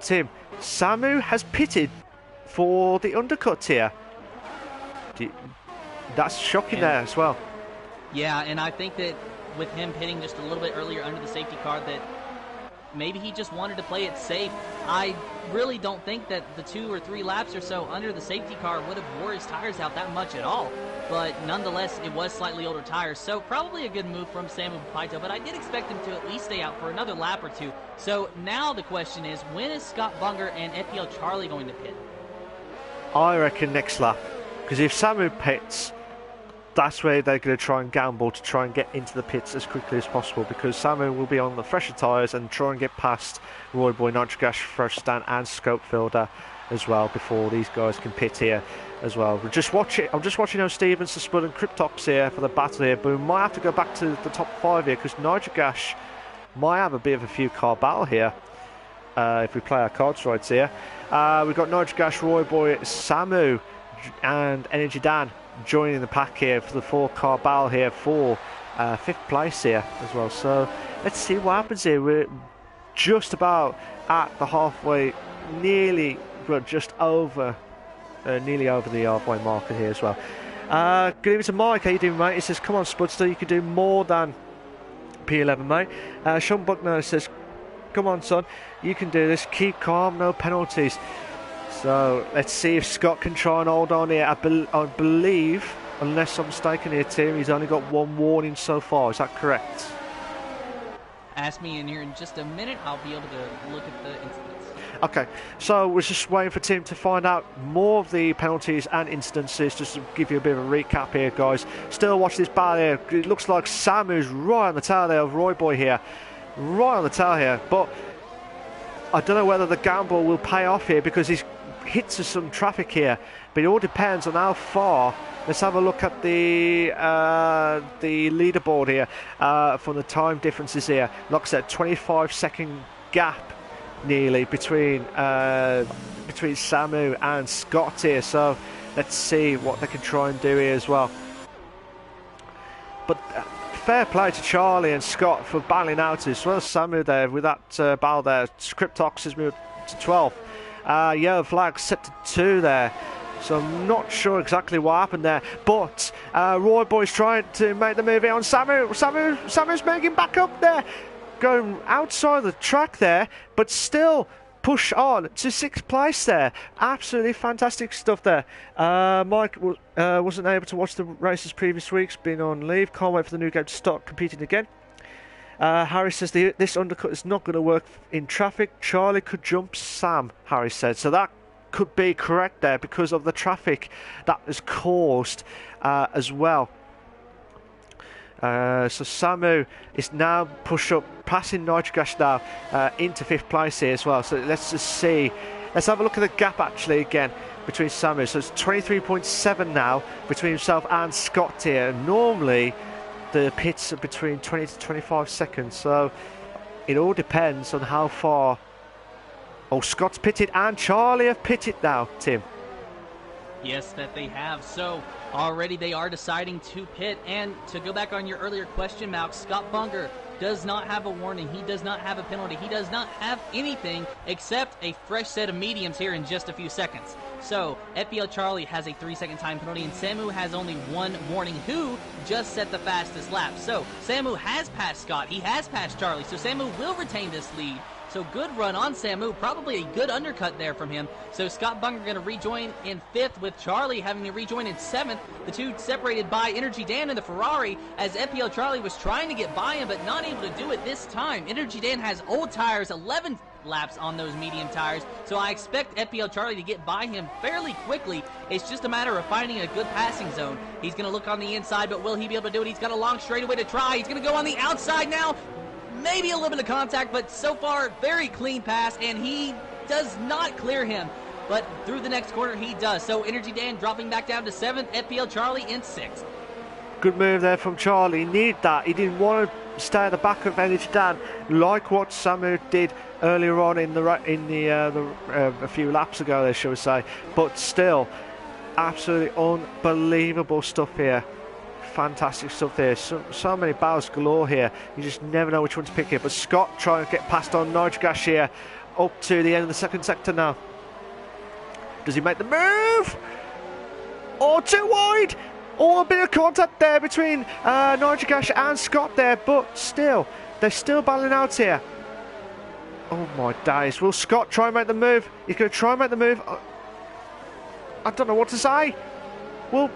Tim, Samu has pitted for the undercut here. That's shocking there as well. Yeah, and I think that with him pitting just a little bit earlier under the safety car, that maybe he just wanted to play it safe. I really don't think that the 2 or 3 laps or so under the safety car would have wore his tires out that much at all. But nonetheless, it was slightly older tires, so probably a good move from Samu Paito, but I did expect him to at least stay out for another lap or 2. So now the question is, when is Scott Bunger and FPL Charlie going to pit? I reckon next lap. Because if Samu pits, that's where they're going to try and gamble to try and get into the pits as quickly as possible, because Samu will be on the fresher tyres and try and get past Roy Boy, Nitrogas, Fresh Stand and Scope Fielder as well before these guys can pit here as well. I'm just watching Stevens, Spud and Cryptox here for the battle here, but we might have to go back to the top 5 here, because Nitrogas might have a bit of a few car battle here if we play our cards right here. We've got Nitrogas, Roy Boy, Samu and Energy Dan joining the pack here for the 4-car battle here for 5th place here as well. So let's see what happens here. We're just about at the halfway, nearly over the halfway marker here as well. Good evening to Mike, how you doing, mate? He says, come on Spudster, you can do more than P11, mate. Sean Buckner says, come on son, you can do this, keep calm, no penalties. So let's see if Scott can try and hold on here. I believe, unless I'm mistaken here, Tim, he's only got 1 warning so far. Is that correct? Ask me in here in just a minute. I'll be able to look at the incidents. Okay, so we're just waiting for Tim to find out more of the penalties and incidences, just to give you a bit of a recap here, guys. Still watch this battle here. It looks like Samu's right on the tail there of Roy Boy here. Right on the tail here, but I don't know whether the gamble will pay off here, because he's hits some traffic here, but it all depends on how far. Let's have a look at the leaderboard here for the time differences here. Like I said, 25-second gap nearly between Samu and Scott here. So let's see what they can try and do here as well. But fair play to Charlie and Scott for battling out as well as Samu there with that battle there. Cryptox has moved to 12th. Yellow flag set to 2 there, so I'm not sure exactly what happened there, but Roy Boy's trying to make the move here on Samu's making back up there, going outside the track there, but still push on to 6th place there. Absolutely fantastic stuff there. Mike wasn't able to watch the races previous weeks, been on leave, can't wait for the new game to start competing again. Harry says this undercut is not going to work in traffic. Charlie could jump Sam, Harry said. So that could be correct there because of the traffic that is caused as well. So Samu is now pushed up, passing Nitrogas now into 5th place here as well. So let's just see. Let's have a look at the gap actually again between Samu. So it's 23.7 now between himself and Scott here. Normally the pits are between 20 to 25 seconds, so it all depends on how far. Oh, Scott's pitted and Charlie have pitted now, Tim. Yes, that they have. So already they are deciding to pit. And to go back on your earlier question, Malc, Scott Bunger does not have a warning. He does not have a penalty. He does not have anything except a fresh set of mediums here in just a few seconds. So FBL Charlie has a 3-second time penalty, and Samu has only 1 warning, who just set the fastest lap. So Samu has passed Scott. He has passed Charlie. So Samu will retain this lead. So good run on Samu, probably a good undercut there from him. So Scott Bunger going to rejoin in 5th, with Charlie having to rejoin in 7th. The two separated by Energy Dan in the Ferrari, as FPL Charlie was trying to get by him but not able to do it this time. Energy Dan has old tires, 11 laps on those medium tires, so I expect FPL Charlie to get by him fairly quickly. It's just a matter of finding a good passing zone. He's going to look on the inside, but will he be able to do it? He's got a long straightaway to try. He's going to go on the outside now. Maybe a little bit of contact, but so far, very clean pass, and he does not clear him. But through the next corner, he does. So Energy Dan dropping back down to 7th, FPL Charlie in 6th. Good move there from Charlie. He needed that. He didn't want to stay at the back of Energy Dan, like what Samu did earlier on in a few laps ago there, shall we say. But still, absolutely unbelievable stuff here. Fantastic stuff there. So many battles galore here. You just never know which one to pick here. But Scott trying to get past on Nitrogas here up to the end of the 2nd sector now. Does he make the move? Or too wide? Or a bit of contact there between Nitrogas and Scott there. But still, they're still battling out here. Oh my days. Will Scott try and make the move? He's going to try and make the move. I don't know what to say. Well,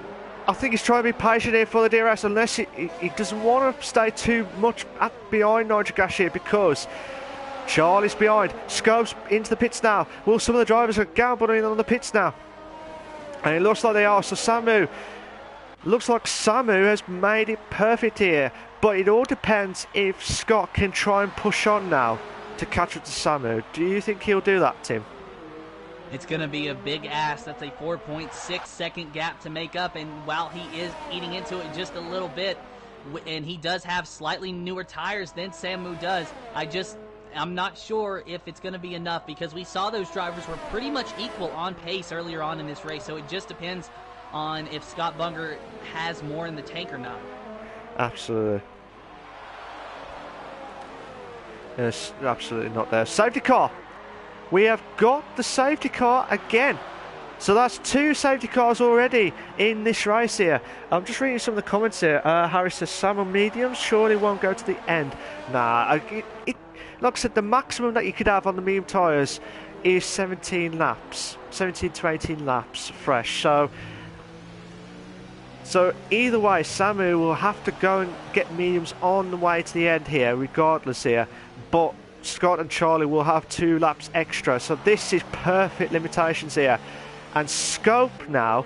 I think he's trying to be patient here for the DRS, unless he doesn't want to stay too much behind Nitrogas here, because Charlie's behind. Scope's into the pits now. Will some of the drivers are gambling on the pits now? And it looks like they are. So Samu, looks like Samu has made it perfect here. But it all depends if Scott can try and push on now to catch up to Samu. Do you think he'll do that, Tim? It's going to be a big ask. That's a 4.6 second gap to make up. And while he is eating into it just a little bit, and he does have slightly newer tires than Samu does, I'm not sure if it's going to be enough, because we saw those drivers were pretty much equal on pace earlier on in this race. So it just depends on if Scott Bunger has more in the tank or not. Absolutely. Yes, absolutely not there. Safety car. We have got the safety car again. So that's 2 safety cars already in this race here. I'm just reading some of the comments here. Harry says, Samuel mediums surely won't go to the end. Nah, like I said, the maximum that you could have on the medium tyres is 17 laps. 17 to 18 laps fresh. So either way, Samu will have to go and get mediums on the way to the end here, regardless here. But Scott and Charlie will have 2 laps extra. So this is perfect limitations here. And Scope now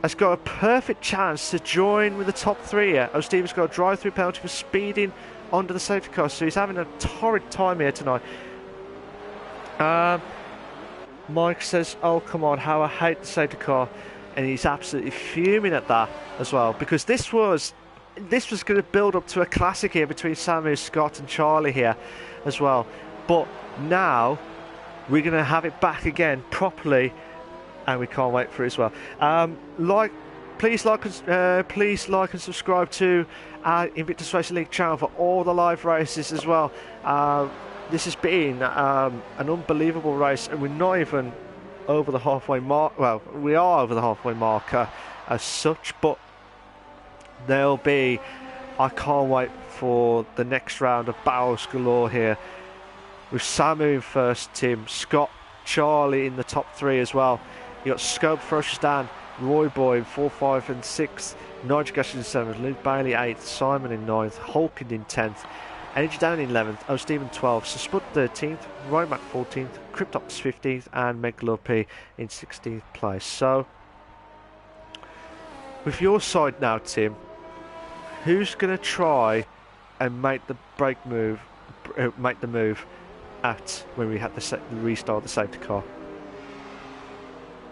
has got a perfect chance to join with the top 3 here. Steven's got a drive-through penalty for speeding onto the safety car, so he's having a torrid time here tonight. Mike says, oh come on, how I hate the safety car, and he's absolutely fuming at that as well, because this was going to build up to a classic here between Samu, Scott and Charlie here as well. But now we're going to have it back again properly, and we can't wait for it as well. Please like and subscribe to our Invictus Racing League channel for all the live races as well. This has been an unbelievable race, and we're not even over the halfway mark. Well, we are over the halfway mark as such, but there'll be. I can't wait for the next round of battles galore here, with Samu in first, Tim, Scott, Charlie in the top 3 as well. You got Scope, Ferocious Dan, Roy Boy in 4, 5 and 6, Nigel Gaston in 7th, Luke Bailey 8th, Simon in 9th, Hulkin in 10th, Energy Dan in 11th, Stephen 12th, Spud 13th, Ryan Mac 14th, Cryptox 15th, and Megalope in 16th place. So, with your side now, Tim, who's going to try and make the move at when we had to restart the safety car?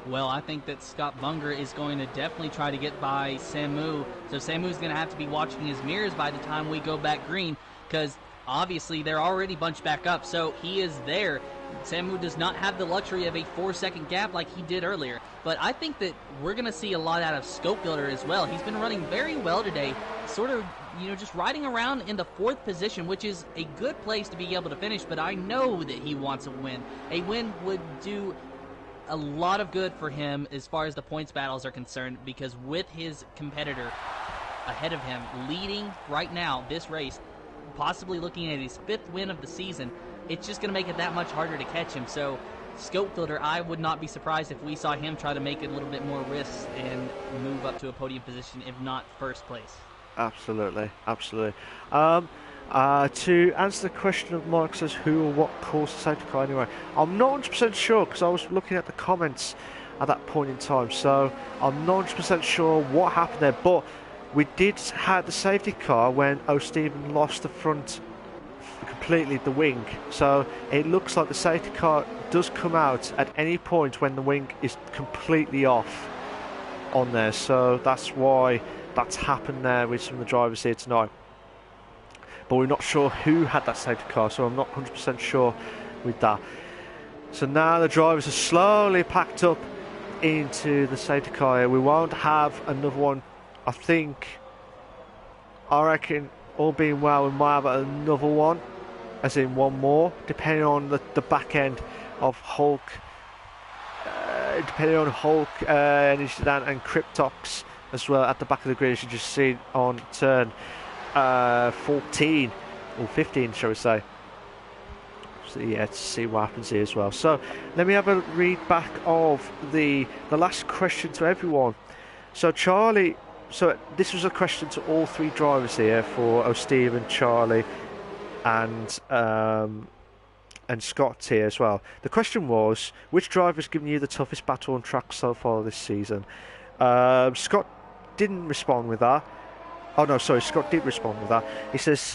Well, I think that Scott Bunger is going to definitely try to get by Samu. So Samu's going to have to be watching his mirrors by the time we go back green, because obviously they're already bunched back up. So he is there. Samu does not have the luxury of a 4-second gap like he did earlier. But I think that we're going to see a lot out of Scope Builder as well. He's been running very well today, sort of, just riding around in the 4th position, which is a good place to be able to finish. But I know that he wants a win. A win would do a lot of good for him as far as the points battles are concerned, because with his competitor ahead of him leading right now this race, possibly looking at his 5th win of the season, it's just going to make it that much harder to catch him. So Scope Filter, I would not be surprised if we saw him try to make it a little bit more risks and move up to a podium position, if not first place. Absolutely. To answer the question of Mark says who or what caused the safety car anyway, I'm not 100% sure, because I was looking at the comments at that point in time, so I'm not 100% sure what happened there. But we did have the safety car when O'Stephen lost the front completely, the wing, so it looks like the safety car does come out at any point when the wing is completely off on there. So that's why that's happened there with some of the drivers here tonight. But we're not sure who had that safety car, so I'm not 100% sure with that. So now the drivers are slowly packed up into the safety car here. We won't have another one, I reckon, all being well, we might have another one, as in one more, depending on the back end of Hulk, Energy Sedan and Cryptox as well at the back of the grid, as you just see on turn 14 or 15, shall we say. So yeah, to see what happens here as well. So let me have a read back of the last question to everyone. So Charlie, so this was a question to all 3 drivers here, for O'Stephen, Charlie and and Scott here as well. The question was, which driver has given you the toughest battle on track so far this season? Scott didn't respond with that. Oh no, sorry, Scott did respond with that. He says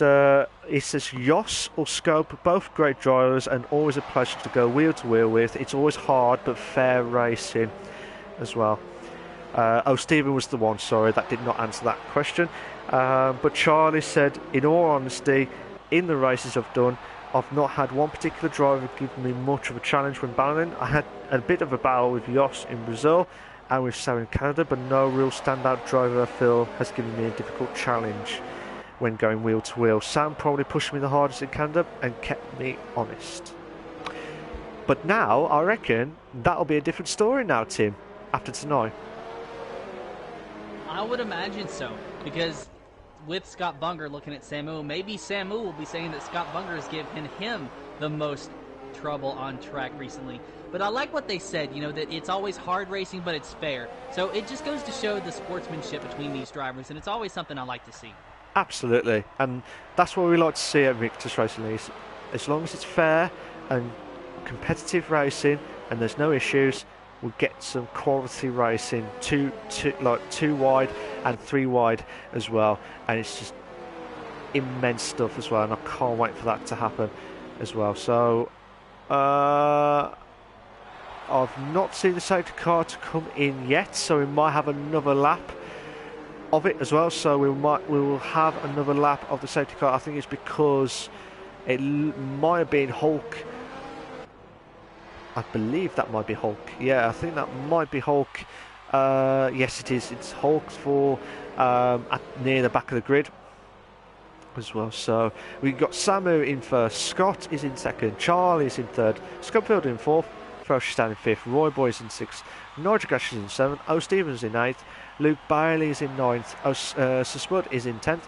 Yoss or Scope, both great drivers and always a pleasure to go wheel to wheel with. It's always hard but fair racing as well. Stephen was the one, sorry, that did not answer that question. But Charlie said, in all honesty, in the races I've done, I've not had one particular driver give me much of a challenge when battling. I had a bit of a battle with Yoss in Brazil and with Sab in Canada, but no real standout driver I feel has given me a difficult challenge when going wheel to wheel. Sam probably pushed me the hardest in Canada and kept me honest. But now, I reckon, that'll be a different story now, Tim, after tonight. I would imagine so, because with Scott Bunger looking at Samu, maybe Samu will be saying that Scott Bunger has given him the most trouble on track recently. But I like what they said, that it's always hard racing, but it's fair. So it just goes to show the sportsmanship between these drivers, and it's always something I like to see. Absolutely, and that's what we like to see at Invictus Racing League. As long as it's fair and competitive racing, and there's no issues, we'll get some quality racing, two wide and 3 wide as well, and it's just immense stuff as well, and I can't wait for that to happen as well. So I've not seen the safety car to come in yet, so we might have another lap of it as well. So we will have another lap of the safety car. I think it's because it might have been Hulk. I believe that might be Hulk. Yeah, I think that might be Hulk. Yes, it is. It's Hulk for near the back of the grid as well. So we've got Samu in first, Scott is in second, Charlie is in third, Scofield in fourth, Froschstein in fifth, Roy Boy's in sixth, Nigel Gash is in seventh, O Stevens in eighth, Luke Bailey is in ninth, Spud is in 10th,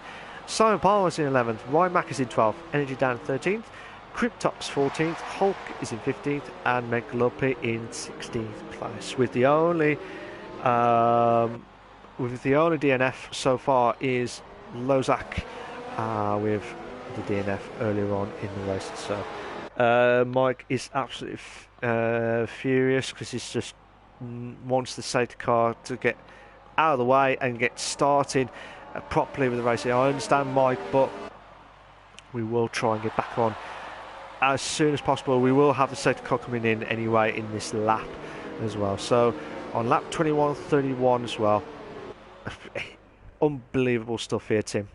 Simon Palmer is in 11th, Ryan Mack is in 12th, Energy Dan 13th, Cryptox 14th, Hulk is in 15th, and Meg Lumpy in 16th place. With the only DNF so far is Lozak with the DNF earlier on in the race. So Mike is absolutely furious because he just wants the safety car to get out of the way and get started properly with the racing. I understand, Mike, but we will try and get back on as soon as possible. We will have the safety car coming in anyway in this lap as well. So on lap 21:31 as well. Unbelievable stuff here, Tim.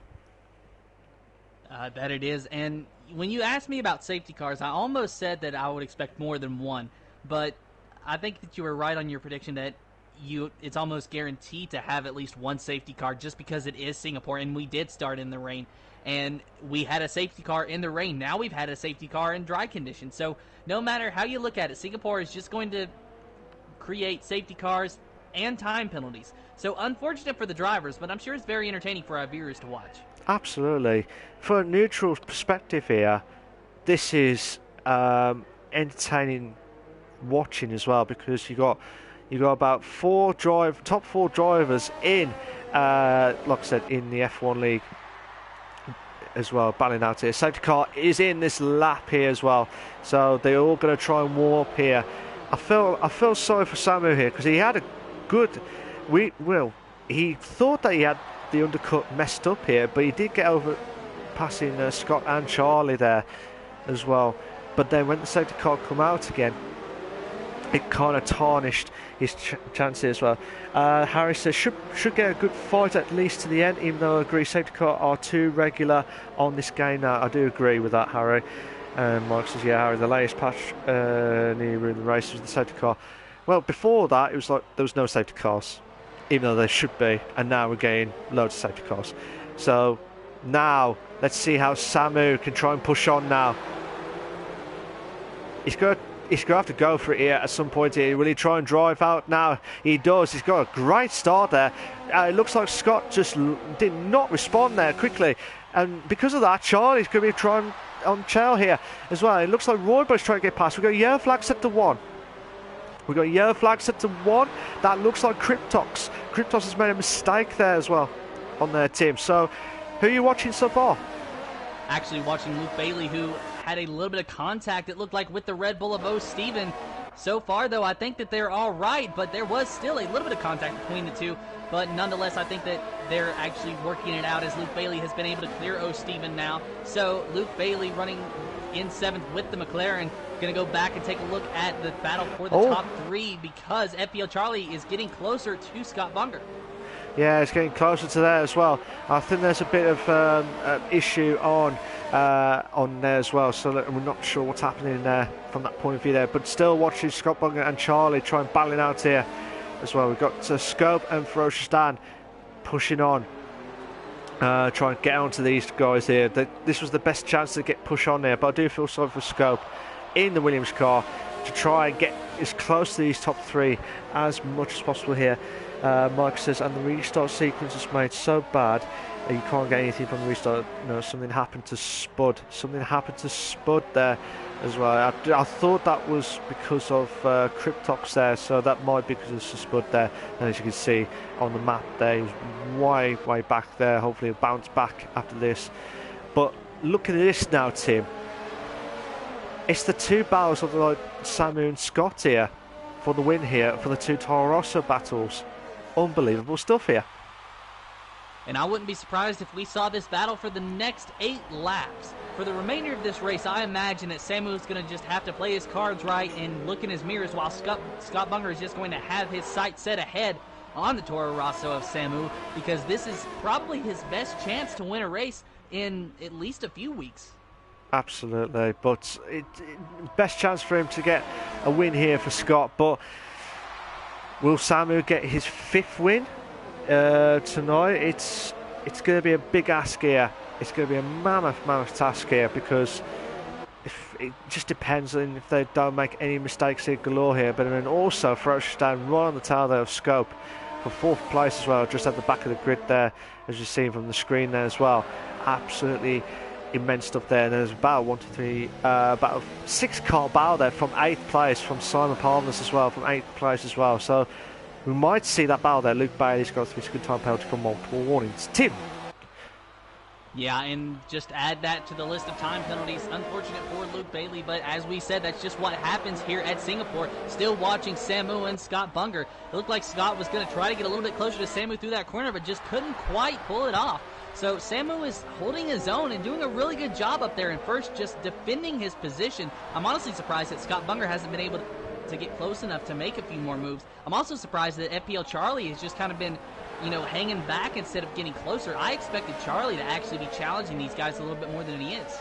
That it is. And when you asked me about safety cars, I almost said that I would expect more than one. But I think that you were right on your prediction that it's almost guaranteed to have at least one safety car just because it is Singapore. And we did start in the rain. And we had a safety car in the rain. Now we've had a safety car in dry conditions. So no matter how you look at it, Singapore is just going to create safety cars and time penalties. So unfortunate for the drivers, but I'm sure it's very entertaining for our viewers to watch. Absolutely. For a neutral perspective here, this is entertaining watching as well, because you got about top four drivers in, like I said, in the F1 League as well, battling out here. Safety car is in this lap here as well, so they're all going to try and warm up here. I feel sorry for Samu here because he had a good. He thought that he had the undercut messed up here, but he did get over passing Scott and Charlie there as well. But then when the safety car come out again, it kind of tarnished his chances as well. Harry says should get a good fight at least to the end, even though I agree safety car are too regular on this game now. I do agree with that, Harry. And Mike says, yeah, Harry, the latest patch near in the race was the safety car. Well, before that, it was like there was no safety cars, even though there should be, and now we're getting loads of safety cars. So now let's see how Samu can try and push on now. He's going to have to go for it here at some point here. Will he try and drive out now? He does. He's got a great start there. It looks like Scott just did not respond there quickly, and because of that, Charlie's going to be trying on Chow here as well. It looks like Roybo's trying to get past. We've got yellow flag set to 1. We've got yellow flag set to 1. That looks like Cryptox. Cryptox has made a mistake there as well on their team. So, who are you watching so far? Actually watching Luke Bailey, who had a little bit of contact, it looked like, with the Red Bull of O'Steven. So far, though, I think that they're all right, but there was still a little bit of contact between the two. But nonetheless, I think that they're actually working it out as Luke Bailey has been able to clear O'Steven now. So Luke Bailey running in 7th with the McLaren. Going to go back and take a look at the battle for the top 3 because FPL Charlie is getting closer to Scott Bunger. Yeah, it's getting closer to there as well. I think there's a bit of issue on there as well, so that we're not sure what's happening there from that point of view there. But still watching Scott Bunger and Charlie try and battle it out here as well. We've got Scope and Ferocious Dan pushing on, trying to get onto these guys here. This was the best chance to get push on there, but I do feel sorry for Scope in the Williams car to try and get as close to these top 3 as much as possible here. Mike says, and the restart sequence is made so bad you can't get anything from the restart. No, something happened to Spud. Something happened to Spud there as well. I thought that was because of Cryptox there, so that might be because of Spud there. And as you can see on the map there, he was way back there. Hopefully he'll bounce back after this. But looking at this now, Tim, it's the 2 battles of Samu and Scott here for the win here for the 2 Toro Rosso battles. Unbelievable stuff here. And I wouldn't be surprised if we saw this battle for the next 8 laps. For the remainder of this race, I imagine that Samu is going to just have to play his cards right and look in his mirrors, while Scott Bunger is just going to have his sights set ahead on the Toro Rosso of Samu, because this is probably his best chance to win a race in at least a few weeks. Absolutely, but best chance for him to get a win here for Scott. But will Samu get his 5th win tonight? It's going to be a big ask here. It's going to be a mammoth task here, because it just depends on if they don't make any mistakes here galore here. But then also Ferocious Dan right on the tail there of Scope for 4th place as well, just at the back of the grid there, as you've seen from the screen there as well. Absolutely immense stuff there. And there's about 1, 2, 3, about a 6-car battle there from 8th place from Simon Palmer's as well, from 8th place as well. So we might see that battle there. Luke Bailey's got 3 second time penalty for multiple warnings. Tim. Yeah, and just add that to the list of time penalties. Unfortunate for Luke Bailey, but as we said, that's just what happens here at Singapore. Still watching Samu and Scott Bunger. It looked like Scott was going to try to get a little bit closer to Samu through that corner, but just couldn't quite pull it off. So Samu is holding his own and doing a really good job up there in first, just defending his position. I'm honestly surprised that Scott Bunger hasn't been able to get close enough to make a few more moves. I'm also surprised that FPL Charlie has just kind of been, hanging back instead of getting closer. I expected Charlie to actually be challenging these guys a little bit more than he is.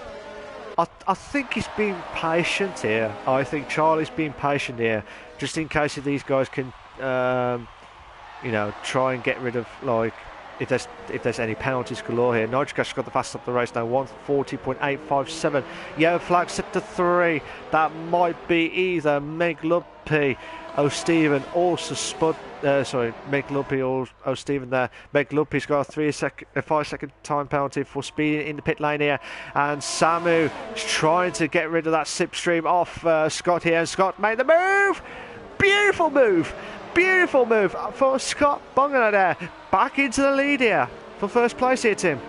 I think he's being patient here. I think Charlie's being patient here, just in case if these guys can, try and get rid of, if there's any penalties galore here. Nitrocash got the fastest up the race now, 140.857. Yellow flag set to 3. That might be either Meg Lumpy, O'Steven, or Spud. Meg Lumpy or O'Steven there. Meg Lumpy's got a 5 second time penalty for speeding in the pit lane here. And Samu is trying to get rid of that slipstream off Scott here. And Scott made the move. Beautiful move. Beautiful move for Scott Bunger there. Back into the lead here for first place here, Tim.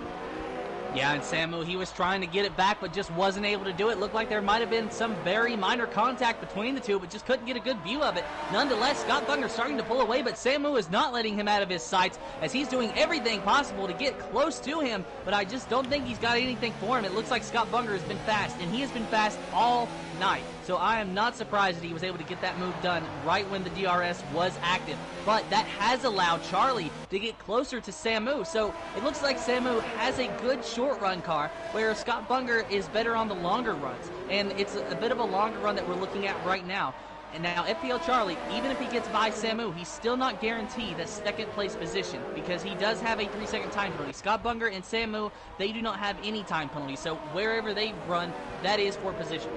Yeah, and Samu, he was trying to get it back, but just wasn't able to do it. Looked like there might have been some very minor contact between the two, but just couldn't get a good view of it. Nonetheless, Scott Bunger starting to pull away, but Samu is not letting him out of his sights as he's doing everything possible to get close to him, but I just don't think he's got anything for him. It looks like Scott Bunger has been fast, and he has been fast all night. So I am not surprised that he was able to get that move done right when the DRS was active. But that has allowed Charlie to get closer to Samu. So it looks like Samu has a good short run car, where Scott Bunger is better on the longer runs. And it's a bit of a longer run that we're looking at right now. And now FPL Charlie, even if he gets by Samu, he's still not guaranteed a 2nd place position, because he does have a 3 second time penalty. Scott Bunger and Samu, they do not have any time penalty. So wherever they run, that is for position.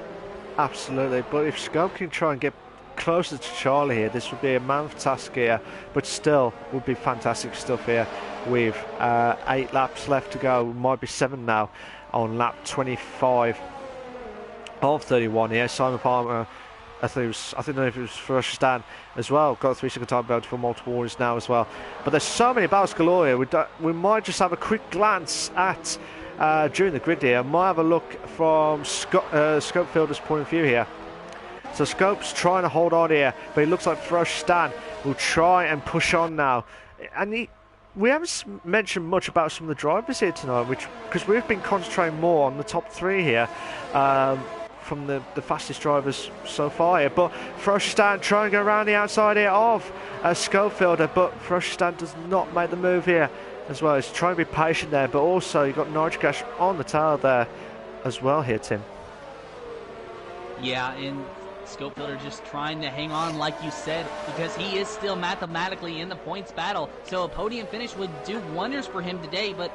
Absolutely, but if Scope can try and get closer to Charlie here, this would be a mammoth task here, but still would be fantastic stuff here with 8 laps left to go. Might be 7 now on lap 25 of 31 here. Simon Palmer, I don't know if it was Ferocious Dan as well, got a 3 second time belt for multiple warnings now as well. But there's so many battles galore here. We might just have a quick glance at during the grid here. Might have a look from Scope Fielder's point of view here. So Scope's trying to hold on here, but it looks like Fresh Stan will try and push on now. And we haven't mentioned much about some of the drivers here tonight, because we've been concentrating more on the top 3 here, from the fastest drivers so far here. But Fresh Stan trying to go around the outside here of Scope Fielder, but Fresh Stan does not make the move here as well. He's trying to be patient there, but also you've got Nitrogash on the tail there as well here, Tim. Yeah, and Scope Fielder just trying to hang on, like you said, because he is still mathematically in the points battle. So a podium finish would do wonders for him today, but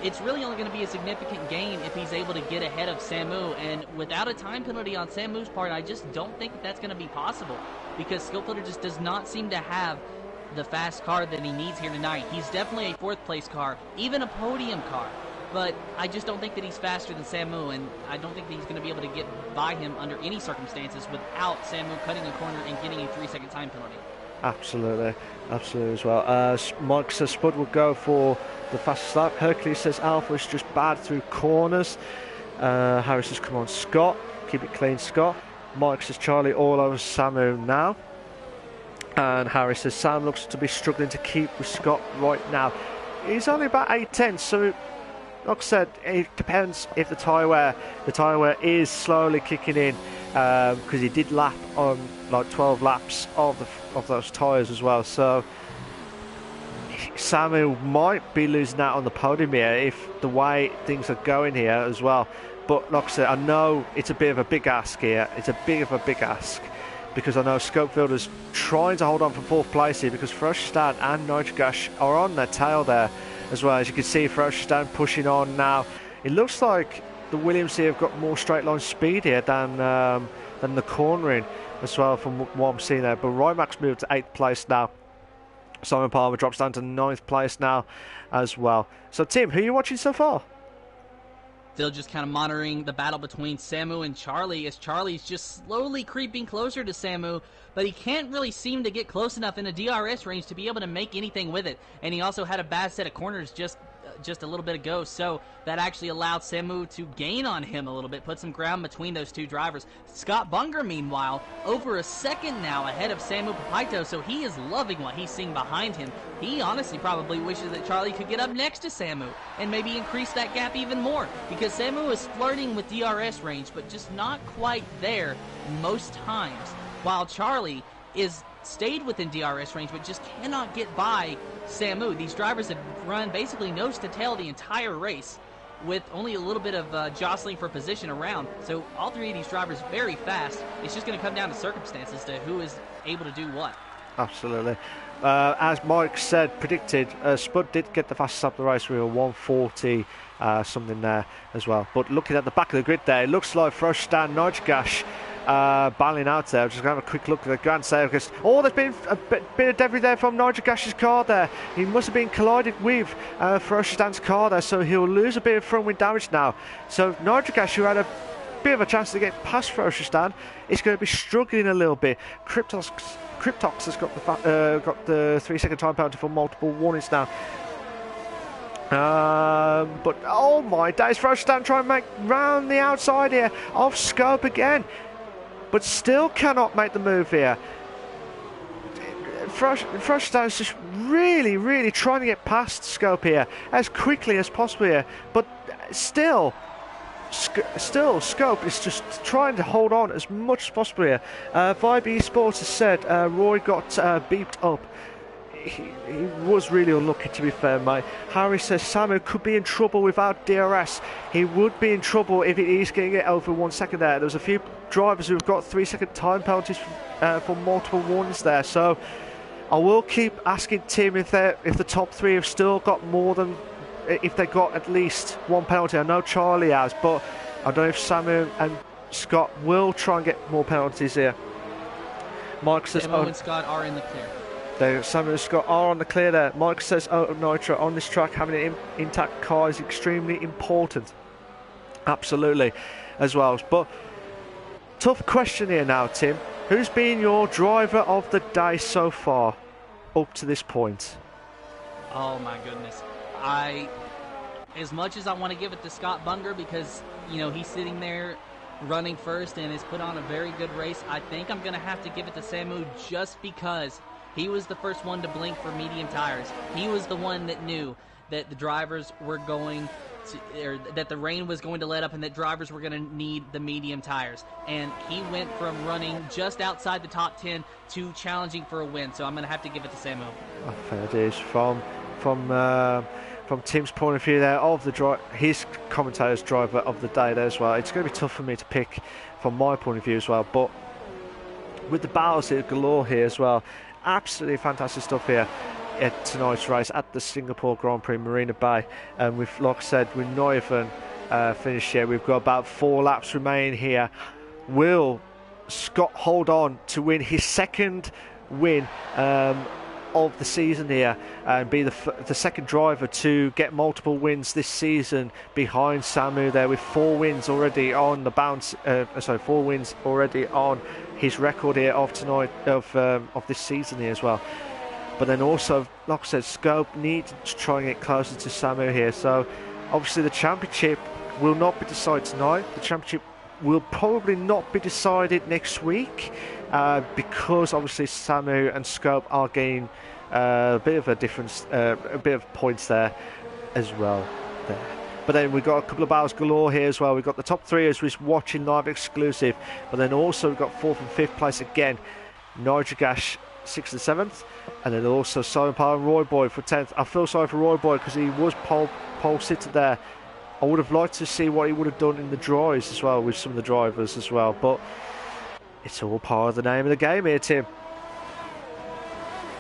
it's really only going to be a significant gain if he's able to get ahead of Samu. And without a time penalty on Samu's part, I just don't think that's going to be possible, because Scope Fielder just does not seem to have the fast car that he needs here tonight. He's definitely a 4th place car, even a podium car. But I just don't think that he's faster than Samu, and I don't think that he's going to be able to get by him under any circumstances without Samu cutting a corner and getting a 3-second time penalty. Absolutely as well. Mike says Spud will go for the fastest lap. Hercules says Alpha is just bad through corners. Harris says, come on, Scott. Keep it clean, Scott. Mike says Charlie all over Samu now. And Harris says Sam looks to be struggling to keep with Scott right now. He's only about 8 tenths, so like I said, it depends if the tyre wear is slowly kicking in, because he did lap on like 12 laps of those tyres as well. So Samu might be losing out on the podium here if the way things are going here as well. But like I said, I know it's a bit of a big ask here. It's a bit of a big ask, because I know Scope Fielder's trying to hold on for 4th place here, because Fresh Stan and Nitrogash are on their tail there as well. As you can see, Fresh Stan pushing on now. It looks like the Williams here have got more straight line speed here than the cornering as well, from what I'm seeing there. But Rymax moved to 8th place now. Simon Palmer drops down to 9th place now as well. So Tim, who are you watching so far? Still just kind of monitoring the battle between Samu and Charlie, as Charlie's just slowly creeping closer to Samu, but he can't really seem to get close enough in a DRS range to be able to make anything with it. And he also had a bad set of corners just a little bit ago, so that actually allowed Samu to gain on him a little bit, put some ground between those 2 drivers. Scott Bunger, meanwhile, over a second now ahead of Samu Papito, so he is loving what he's seeing behind him. He honestly probably wishes that Charlie could get up next to Samu and maybe increase that gap even more, because Samu is flirting with DRS range, but just not quite there most times, while Charlie is stayed within DRS range but just cannot get by Samu. These drivers have run basically nose to tail the entire race, with only a little bit of jostling for position around. So all 3 of these drivers very fast. It's just going to come down to circumstances to who is able to do what. Absolutely. As Mike predicted, Spud did get the fastest lap of the race with a 140 something there as well. But looking at the back of the grid there, it looks like Fresh Stan Nitrogash battling out there. Just going to have a quick look at the grand sale, because there's been a bit of debris there from Nitrogash's car there. He must have been collided with Fresh Stan's car there, so he'll lose a bit of front wing damage now. So Nitrogash, who had a bit of a chance to get past Fresh Stan, is going to be struggling a little bit. Cryptox has got the 3-second time penalty for multiple warnings now. But oh my days, Fresh Stan trying to make round the outside here of Scope again, but still cannot make the move here. Fresh Stan is just really trying to get past Scope here as quickly as possible here, but still Scope is just trying to hold on as much as possible here. Vibe Esports has said Roy got beeped up. He was really unlucky, to be fair, mate. Harry says Samu could be in trouble without DRS. He would be in trouble if he's getting it over 1 second there. There's a few drivers who've got 3-second time penalties for multiple warnings there. So I will keep asking Tim if the top 3 have still got more than, if they got at least 1 penalty. I know Charlie has, but I don't know if Samu and Scott will try and get more penalties here. Mike says Samu and Scott are in the clear. Samu and Scott are on the clear there. Mike says Nitro, on this track having an intact car is extremely important. Absolutely as well. But tough question here now, Tim. Who's been your driver of the day so far up to this point? Oh my goodness. As much as I want to give it to Scott Bunger because, you know, he's sitting there running first and has put on a very good race, I think I'm going to have to give it to Samu just because he was the first one to blink for medium tires. He was the one that knew that the drivers were going to, or that the rain was going to let up and that drivers were going to need the medium tires. And he went from running just outside the top 10 to challenging for a win. So I'm going to have to give it to Samu. Oh, fair dues. From Tim's point of view there, of the his commentator's driver of the day there as well. It's going to be tough for me to pick from my point of view as well. But with the battles here galore here as well, absolutely fantastic stuff here at tonight's race at the Singapore Grand Prix Marina Bay. And we've, like I said, we're not even finished yet. We've got about 4 laps remaining here. Will Scott hold on to win his second win of the season here and be the second driver to get multiple wins this season behind Samu there, with 4 wins already on the bounce 4 wins already on his record here of tonight of this season here as well. But then also, like I said, Scope needs to try and get closer to Samu here. So obviously the championship will not be decided tonight. The championship will probably not be decided next week because obviously Samu and Scope are gaining a bit of a difference, a bit of points there as well. But then we've got a couple of battles galore here as well. We've got the top 3 as we're watching live exclusive, but then also we've got 4th and 5th place again. Nigel Gash 6th and 7th, and then also Simon Powell and Roy Boyd for 10th. I feel sorry for Roy Boyd because he was pole sitter there. I would have liked to see what he would have done in the drives as well with some of the drivers as well, but it's all part of the name of the game here, Tim.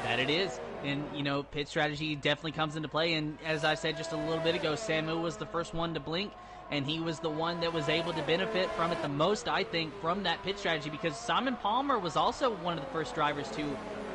That it is. And, you know, pit strategy definitely comes into play. And as I said just a little bit ago, Samu was the first one to blink, and he was the one that was able to benefit from it the most, I think, from that pit strategy, because Simon Palmer was also one of the first drivers to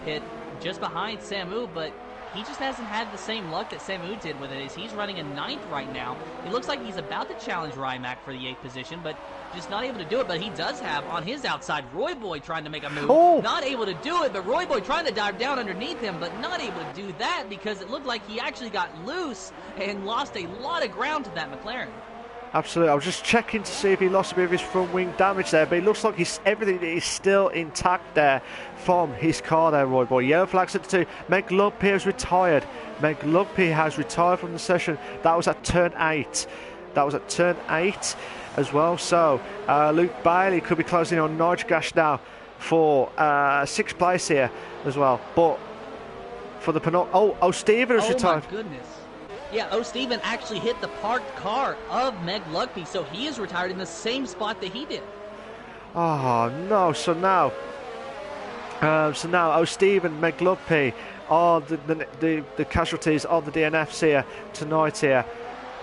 pit just behind Samu, but he just hasn't had the same luck that Samu did with it. He's running a 9th right now. It looks like he's about to challenge Rymac for the 8th position, but just not able to do it. But he does have on his outside Roy Boyd trying to make a move. Oh. Not able to do it, but Roy Boyd trying to dive down underneath him, but not able to do that because it looked like he actually got loose and lost a lot of ground to that McLaren. Absolutely. I was just checking to see if he lost a bit of his front wing damage there, but it looks like everything is still intact there from his car there, Roy Boy. Yellow flags at the 2. Meg Lugby has retired. Meg Lugby has retired from the session. That was at turn 8. As well. So Luke Bailey could be closing on Nigel Gash now for 6th place here as well. But for the Stephen has retired. Oh my goodness. Yeah, O'Steven actually hit the parked car of Meg Lugby, so he is retired in the same spot that he did. Oh no! So now O'Steven, Meg Lugby are the casualties of the DNFs here tonight here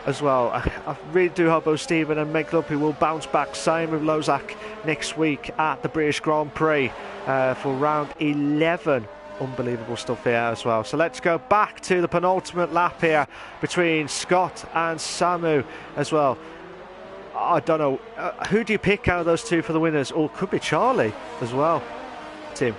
as well. I really do hope O'Steven and Meg Lugby will bounce back. Same with Lozak next week at the British Grand Prix for round 11. Unbelievable stuff here as well. So let's go back to the penultimate lap here between Scott and Samu as well. I don't know, who do you pick out of those 2 for the winners? Or could be Charlie as well, Tim.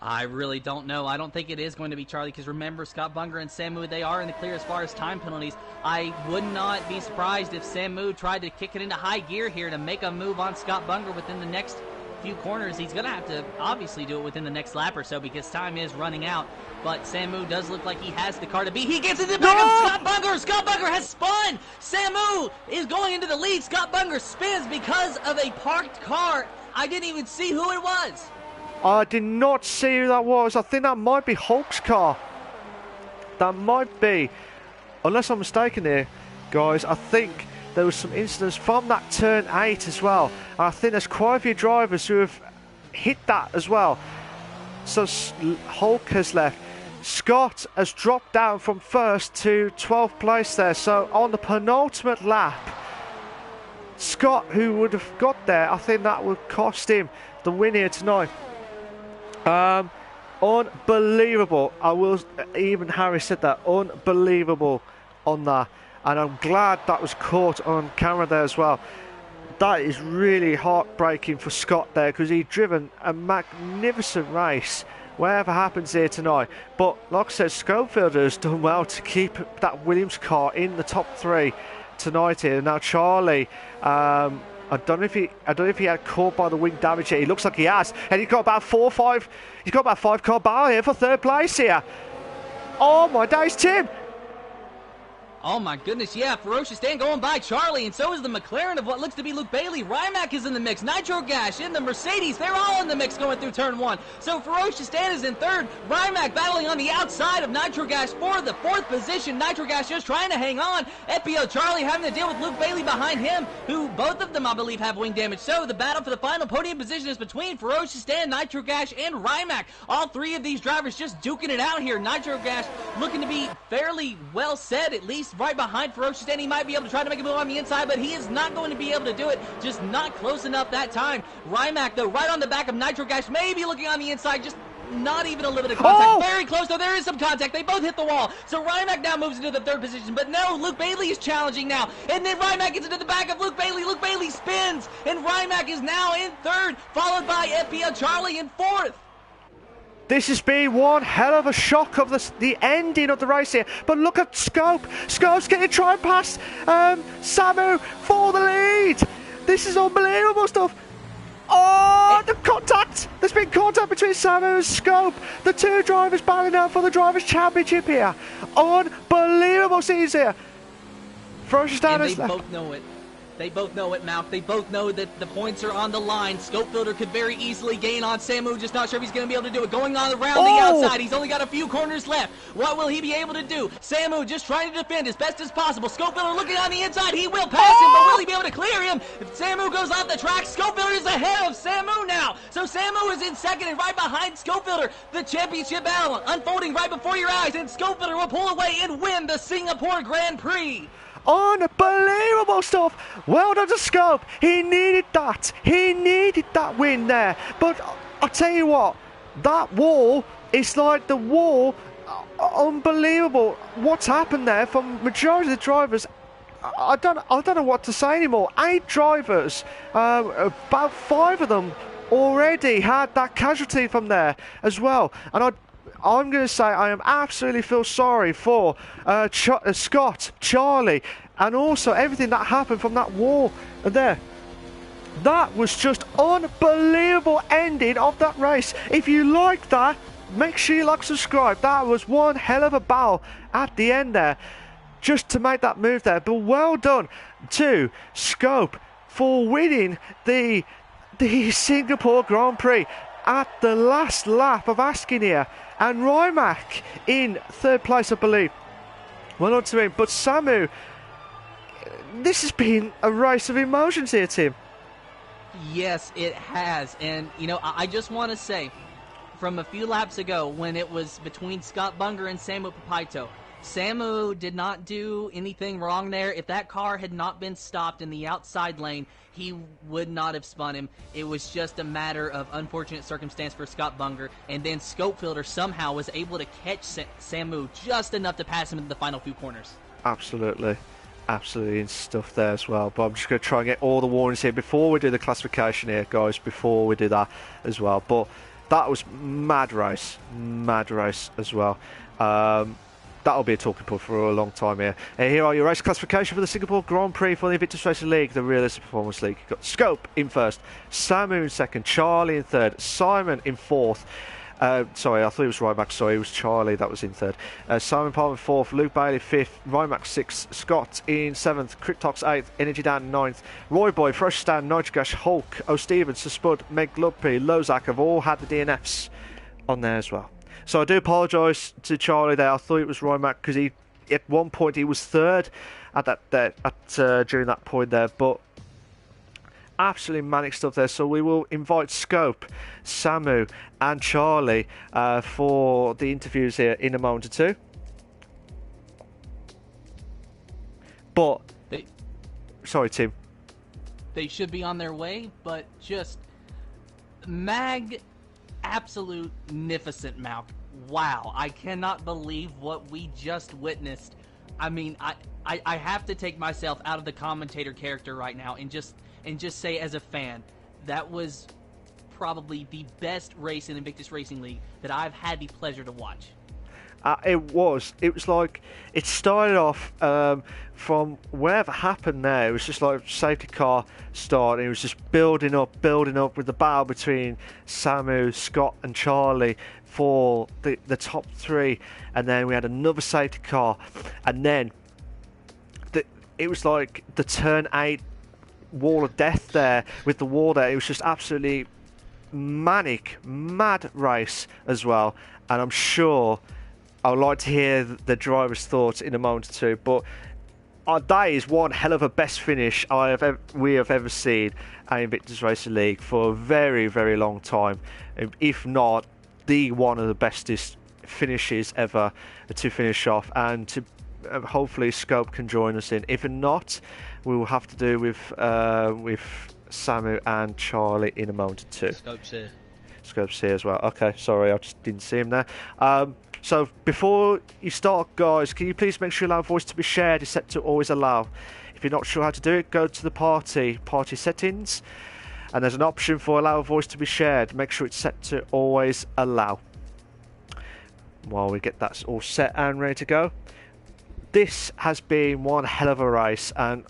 I really don't know. I don't think it is going to be Charlie, because remember, Scott Bunger and Samu, they are in the clear as far as time penalties. I would not be surprised if Samu tried to kick it into high gear here to make a move on Scott Bunger within the next few corners. He's going to have to obviously do it within the next lap or so because time is running out. But Samu does look like he has the car to beat. He gets in the back of Scott Bunger. Scott Bunger has spun. Samu is going into the lead. Scott Bunger spins because of a parked car. I didn't even see who it was. I did not see who that was. I think that might be Hulk's car. That might be. Unless I'm mistaken here, guys, I think there was some incidents from that turn 8 as well. And I think there's quite a few drivers who have hit that as well. So Hulk has left. Scott has dropped down from 1st to 12th place there. So on the penultimate lap, Scott, who would have got there, I think that would cost him the win here tonight. Unbelievable. Even Harry said that. Unbelievable on that. And I'm glad that was caught on camera there as well. That is really heartbreaking for Scott there, because he'd driven a magnificent race whatever happens here tonight. But like I said, Schofield has done well to keep that Williams car in the top 3 tonight here. Now Charlie, I don't know if he had caught by the wing damage here. He looks like he has, and he's got about 5 car battle here for 3rd place here. Oh my days, Tim! Oh my goodness, yeah, Ferocious Dan going by Charlie, and so is the McLaren of what looks to be Luke Bailey. Rimac is in the mix, Nitro Gash in the Mercedes, they're all in the mix going through turn 1. So Ferocious Dan is in 3rd, Rimac battling on the outside of Nitro Gash for the 4th position. Nitro Gash just trying to hang on. FPO Charlie having to deal with Luke Bailey behind him, who both of them I believe have wing damage. So the battle for the final podium position is between Ferocious Dan, Nitro Gash, and Rimac. All 3 of these drivers just duking it out here. Nitro Gash looking to be fairly well set, at least right behind Ferocious Dan. He might be able to try to make a move on the inside, but he is not going to be able to do it. Just not close enough that time. Rimac, though, right on the back of Nitro Gash, maybe looking on the inside, just not even a little bit of contact. Oh! Very close, though. There is some contact. They both hit the wall. So Rimac now moves into the 3rd position, but no, Luke Bailey is challenging now. And then Rimac gets into the back of Luke Bailey. Luke Bailey spins, and Rimac is now in 3rd, followed by FPL Charlie in 4th. This has been one hell of a shock of the ending of the race here. But look at Scope. Scope's getting trying past Samu for the lead. This is unbelievable stuff. Oh, the contact. There's been contact between Samu and Scope. The 2 drivers battling out for the Drivers' Championship here. Unbelievable scenes here. Ferocious Dan and has they left. both know it. They both know it, Malc. They both know that the points are on the line. Scopefielder could very easily gain on Samu. Just not sure if he's going to be able to do it. Going on around the outside. He's only got a few corners left. What will he be able to do? Samu just trying to defend as best as possible. Scopefielder looking on the inside. He will pass him, but will he be able to clear him? If Samu goes off the track, Scopefielder is ahead of Samu now. So Samu is in 2nd and right behind Scopefielder. The championship battle unfolding right before your eyes, and Scopefielder will pull away and win the Singapore Grand Prix. Unbelievable stuff. Well done to Scope. He needed that. He needed that win there. But I'll tell you what, that wall is like the wall. Unbelievable. What's happened there from majority of the drivers. I don't know what to say anymore. 8 drivers, about 5 of them already had that casualty from there as well. And I'm going to say I am absolutely feel sorry for Scott, Charlie, and also everything that happened from that wall there. That was just unbelievable ending of that race. If you like that, make sure you like and subscribe. That was one hell of a battle at the end there, just to make that move there. But well done to Scope for winning the Singapore Grand Prix at the last lap of Asking here. And Rimac in 3rd place, I believe. Well done to him. But Samu, this has been a race of emotions here, Tim. Yes, it has. And, you know, I just want to say, from a few laps ago, when it was between Scott Bunger and Samu Papaito, Samu did not do anything wrong there. If that car had not been stopped in the outside lane, he would not have spun him. It was just a matter of unfortunate circumstance for Scott Bunger, and then Scopefielder somehow was able to catch Samu just enough to pass him in the final few corners. Absolutely. Absolutely in stuff there as well. But I'm just going to try and get all the warnings here before we do the classification here, guys, before we do that as well. But that was mad race as well. That'll be a talking point for a long time here. Here are your race classification for the Singapore Grand Prix for the Invictus Racing League, the Realistic Performance League. You've got Scope in 1st, Samu in 2nd, Charlie in 3rd, Simon in 4th. Sorry, I thought it was Rimac. Sorry, it was Charlie that was in 3rd. Simon Palmer 4th, Luke Bailey 5th, Rimac 6th, Scott in 7th, Cryptox 8th, Energy Dan 9th, Roy Boy, Fresh Stan, Nitrogash, Hulk, O'Stevens, Spud, Meg Lumpy, Lozak have all had the DNFs on there as well. So I do apologise to Charlie there. I thought it was Rimac because he, at one point, he was 3rd at during that point there. But absolutely manic stuff there. So we will invite Scope, Samu, and Charlie for the interviews here in a moment or two. But sorry, Tim. They should be on their way, but just absolute magnificent, Malc. Wow, I cannot believe what we just witnessed. I mean, I have to take myself out of the commentator character right now and just say as a fan, that was probably the best race in Invictus Racing League that I've had the pleasure to watch. It was like, it started off from wherever happened there. It was just like safety car start, and it was just building up with the battle between Samu, Scott and Charlie for the top three, and then we had another safety car, and then it was like the turn 8 wall of death there with the wall there. It was just absolutely mad race as well, and I'm sure I would like to hear the driver's thoughts in a moment or two, but that is one hell of a best finish we have ever seen at Invictus Racing League for a very, very long time, if not the one of the bestest finishes ever to finish off, and to hopefully Scope can join us in. If not, we will have to do with Samu and Charlie in a moment or two. Scope's here as well. Okay, sorry, I just didn't see him there. So before you start, guys, can you please make sure allow voice to be shared is set to always allow. If you're not sure how to do it, go to the party settings, and there's an option for allow voice to be shared. Make sure it's set to always allow. While we get that all set and ready to go. This has been one hell of a race, and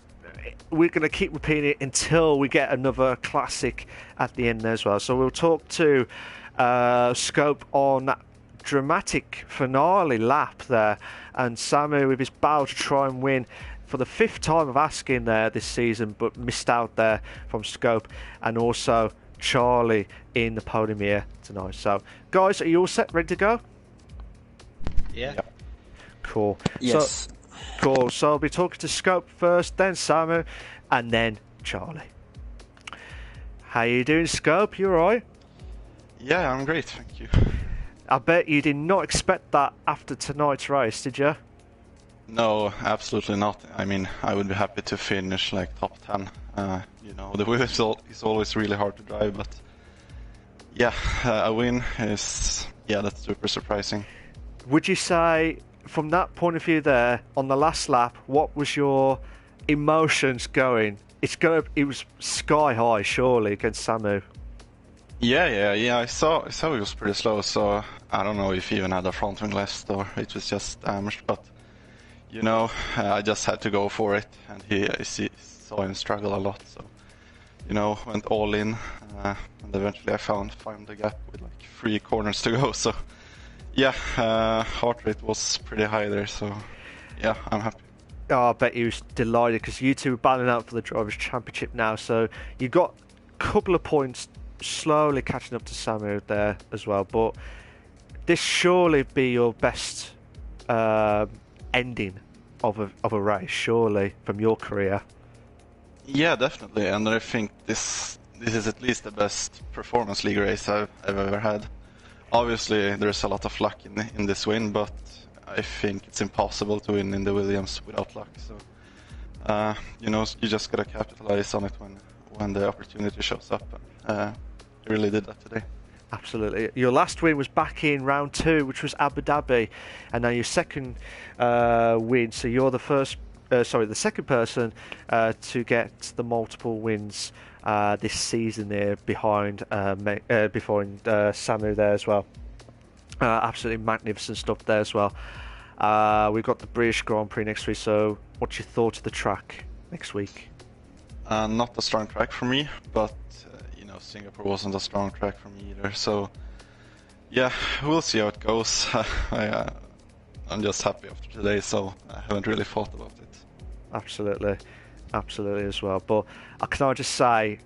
we're going to keep repeating it until we get another classic at the end there as well. So we'll talk to Scope on that dramatic finale lap there, and Samu with his battle to try and win for the 5th time of asking there this season, but missed out there from Scope, and also Charlie in the podium here tonight. So guys, are you all set, ready to go? Yeah. Cool. Yes. Cool. So I'll be talking to Scope first, then Samu, and then Charlie. How you doing, Scope? You alright? Yeah, I'm great, thank you. I bet you did not expect that after tonight's race, did you? No, absolutely not. I mean, I would be happy to finish like top 10. The wheel is always really hard to drive, but yeah, a win is, that's super surprising. Would you say, from that point of view there, on the last lap, what was your emotions going? It was sky high, surely, against Samu. Yeah. I saw it was pretty slow, so I don't know if he even had a front wing left or it was just damaged, but I just had to go for it, and I saw him struggle a lot, so went all in, and eventually I found the gap with like 3 corners to go, so heart rate was pretty high there, so I'm happy. Oh, I bet he was delighted, because you two are battling out for the Drivers' Championship now, so you got a couple of points slowly catching up to Samu there as well, but this surely be your best ending of a race, surely, from your career. Yeah, definitely, and I think this is at least the best performance league race I've ever had. Obviously there's a lot of luck in this win, but I think it's impossible to win in the Williams without luck, so you just gotta capitalize on it when the opportunity shows up. You really did that today. Absolutely. Your last win was back in round 2, which was Abu Dhabi, and now your second win. So you're the second person to get the multiple wins this season there behind Samu there as well. Absolutely magnificent stuff there as well. We've got the British Grand Prix next week. So what's your thoughts of the track next week? Not a strong track for me, but Singapore wasn't a strong track for me either, so we'll see how it goes. I'm just happy after today, so I haven't really thought about it. Absolutely as well, but can I just say,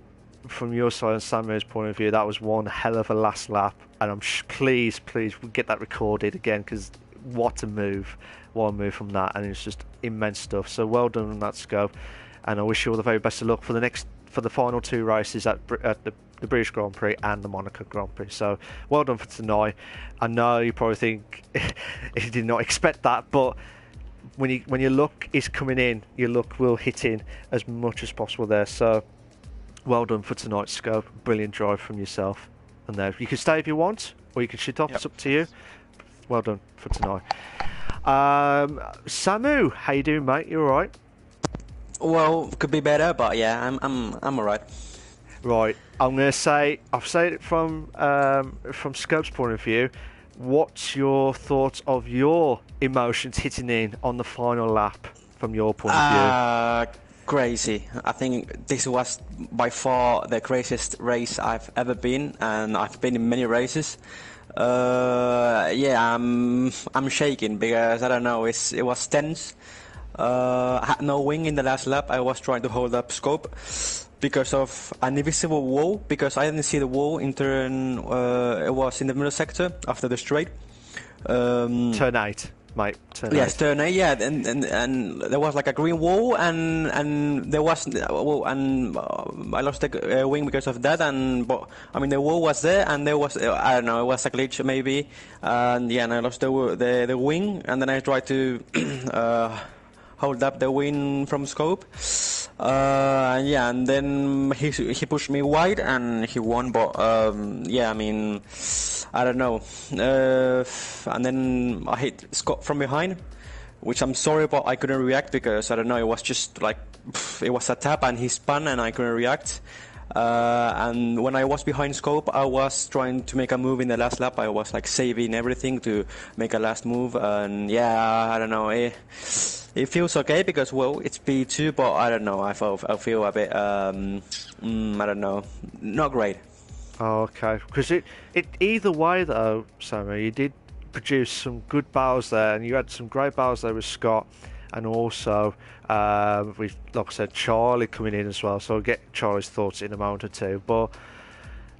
from your side and Samu's point of view, that was one hell of a last lap, and I'm please we get that recorded again, because what a move from that, and it's just immense stuff. So well done on that, Scope, and I wish you all the very best of luck for the final 2 races at the British Grand Prix and the Monaco Grand Prix. So well done for tonight. I know you probably think you did not expect that, but when your luck is coming in, your luck will hit in as much as possible there. So well done for tonight, Scope. Brilliant drive from yourself. And there, you can stay if you want, or you can shoot off. It's up to you. Well done for tonight. Samu, how you doing, mate? You all right? Well, could be better, but yeah, I'm alright. Right, I'm going to say, I've said it from Scope's point of view. What's your thoughts of your emotions hitting in on the final lap from your point of view? Crazy. I think this was by far the craziest race I've ever been, and I've been in many races. Yeah, I'm shaking because I don't know. It was tense. I had no wing in the last lap. I was trying to hold up Scope because of an invisible wall. Because I didn't see the wall in turn. It was in the middle sector after the straight. Turn 8. Mate, yes, turn 8, yeah, and there was like a green wall, and there was I lost the wing because of that, but I mean the wall was there, and there was I don't know, it was a glitch maybe, and yeah, and I lost the wing, and then I tried to hold up the wing from Scope, and yeah, and then he pushed me wide and he won, but yeah, I mean, I don't know. And then I hit Scott from behind, which I'm sorry, but I couldn't react because I don't know. It was just like it was a tap and he spun and I couldn't react. And when I was behind Scope, I was trying to make a move in the last lap. I was like saving everything to make a last move, and yeah, I don't know. It feels okay because well, it's P2, but I don't know. I feel a bit I don't know, not great. Oh, okay, because it either way though, Sammy, you did produce some good battles there, and you had some great battles there with Scott, and also with, like I said, Charlie coming in as well. So I'll get Charlie's thoughts in a moment or two. But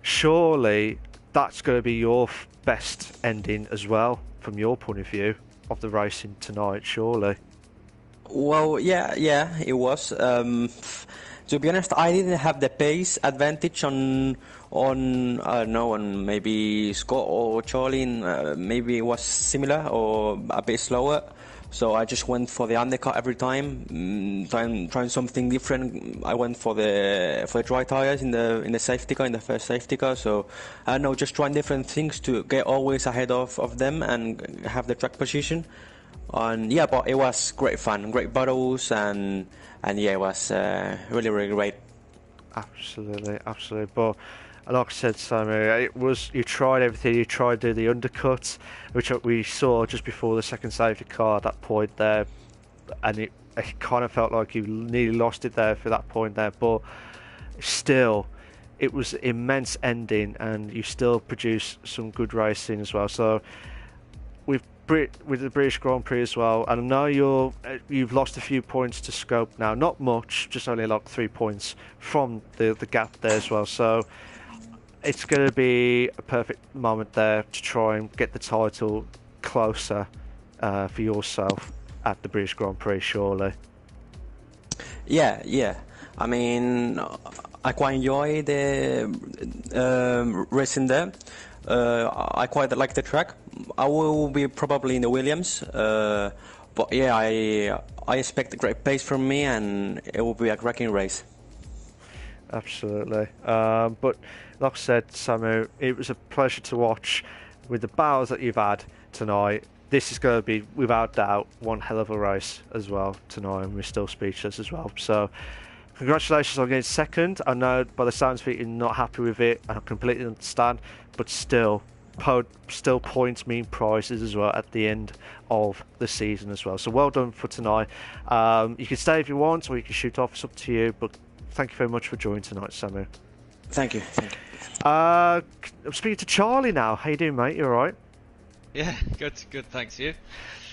surely that's going to be your best ending as well, from your point of view of the racing tonight. Surely. Well, yeah, it was. To be honest, I didn't have the pace advantage on I don't know, on maybe Scott or Charlie. Maybe it was similar or a bit slower. So I just went for the undercut every time, trying something different. I went for the dry tires in the safety car, in the first safety car. So I don't know, just trying different things to get always ahead of them and have the track position. And yeah, but it was great fun, great battles, and yeah, it was really, really great. Absolutely. But like I said, Sammy, it was, you tried everything. You tried to do the undercuts, which we saw just before the second safety car at that point there, and it kind of felt like you nearly lost it there for that point there. But still, it was an immense ending, and you still produced some good racing as well. So with the British Grand Prix as well, and I know you've lost a few points to Scope now, not much, just only like 3 points from the gap there as well. So it's going to be a perfect moment there to try and get the title closer for yourself at the British Grand Prix, surely. Yeah. I mean, I quite enjoy the racing there. I quite like the track. I will be probably in the Williams, but yeah, I expect a great pace from me, and it will be a cracking race. Absolutely. But like I said, Samu, it was a pleasure to watch with the battles that you've had tonight. This is going to be, without doubt, one hell of a race as well tonight, and we're still speechless as well. So congratulations on getting second. I know by the sounds of it you're not happy with it, and I completely understand, but still points mean prizes as well at the end of the season as well. So well done for tonight. You can stay if you want, or you can shoot off. It's up to you, but thank you very much for joining tonight, Samu. Thank you. I'm speaking to Charlie now. How you doing, mate? You alright? Yeah, good, thanks, you.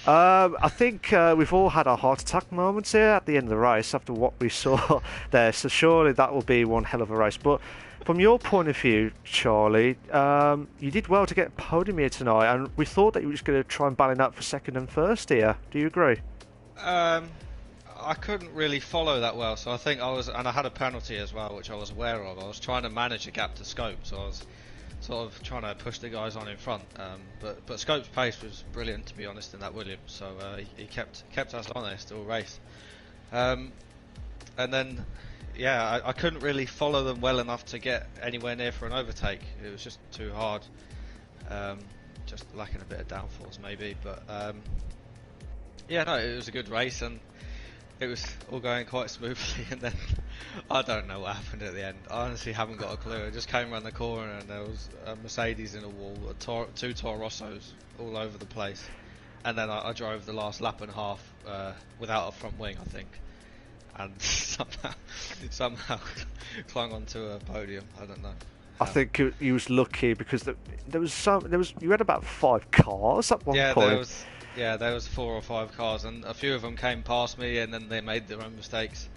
I think we've all had our heart attack moments here at the end of the race after what we saw there, so surely that will be one hell of a race. But from your point of view, Charlie, you did well to get a podium here tonight, and we thought that you were just going to try and battle out for second and first here. Do you agree? I couldn't really follow that well, so I think and I had a penalty as well, which I was aware of. I was trying to manage a gap to Scope, so I was sort of trying to push the guys on in front. But Scope's pace was brilliant, to be honest, in that Williams. So he kept us honest all race. And then, yeah, I couldn't really follow them well enough to get anywhere near for an overtake. It was just too hard. Just lacking a bit of downforce maybe. But yeah, no, it was a good race, and it was all going quite smoothly. And then I don't know what happened at the end. I honestly haven't got a clue. I just came around the corner and there was a Mercedes in a wall, two Toro Rossos all over the place, and then I drove the last lap and a half without a front wing, I think, and somehow clung onto a podium. I don't know. I think he was lucky because there was you had about 5 cars at one point. There was 4 or 5 cars, and a few of them came past me, and then they made their own mistakes.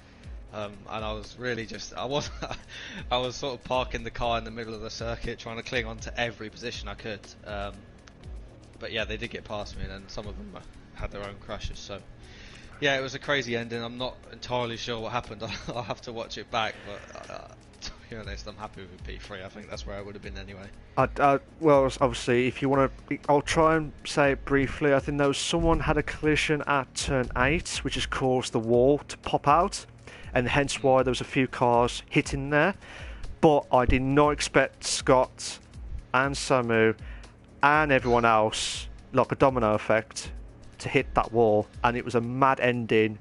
And I was really I was sort of parking the car in the middle of the circuit, trying to cling on to every position I could. But yeah, they did get past me, and then some of them had their own crashes. So yeah, it was a crazy ending. I'm not entirely sure what happened. I'll have to watch it back, but to be honest, I'm happy with P3. I think that's where I would have been anyway. Well, obviously, if you want to, I'll try and say it briefly. I think someone had a collision at turn 8, which has caused the wall to pop out, and hence why there was a few cars hitting there. But I did not expect Scott and Samu and everyone else, like a domino effect, to hit that wall, and it was a mad ending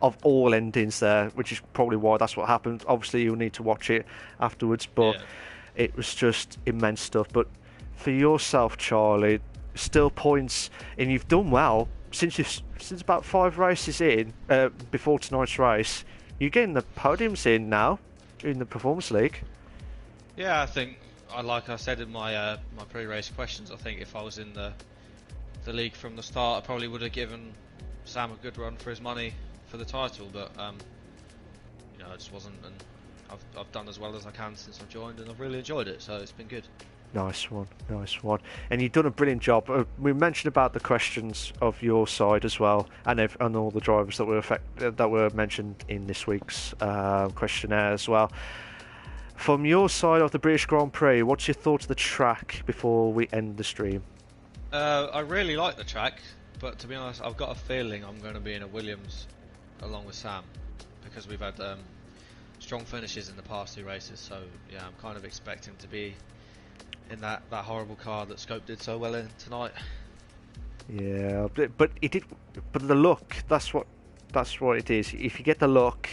of all endings there, which is probably why that's what happened. Obviously, you'll need to watch it afterwards, but it was just immense stuff. But for yourself, Charlie, still points, and you've done well since about 5 races in before tonight's race. You're getting the podiums in now in the Performance League. Yeah, I think, like I said in my my pre-race questions, I think if I was in the league from the start, I probably would have given Sam a good run for his money for the title, but you know, I just wasn't, and I've done as well as I can since I've joined, and I've really enjoyed it, so it's been good. Nice one. And you've done a brilliant job. We mentioned about the questions of your side as well, and all the drivers that were mentioned in this week's questionnaire as well. From your side of the British Grand Prix, what's your thoughts of the track before we end the stream? I really like the track, but to be honest, I've got a feeling I'm going to be in a Williams along with Sam, because we've had strong finishes in the past 2 races. So yeah, I'm kind of expecting to be in that horrible car that Scope did so well in tonight. Yeah, but it did. But the luck, that's what it is. If you get the luck,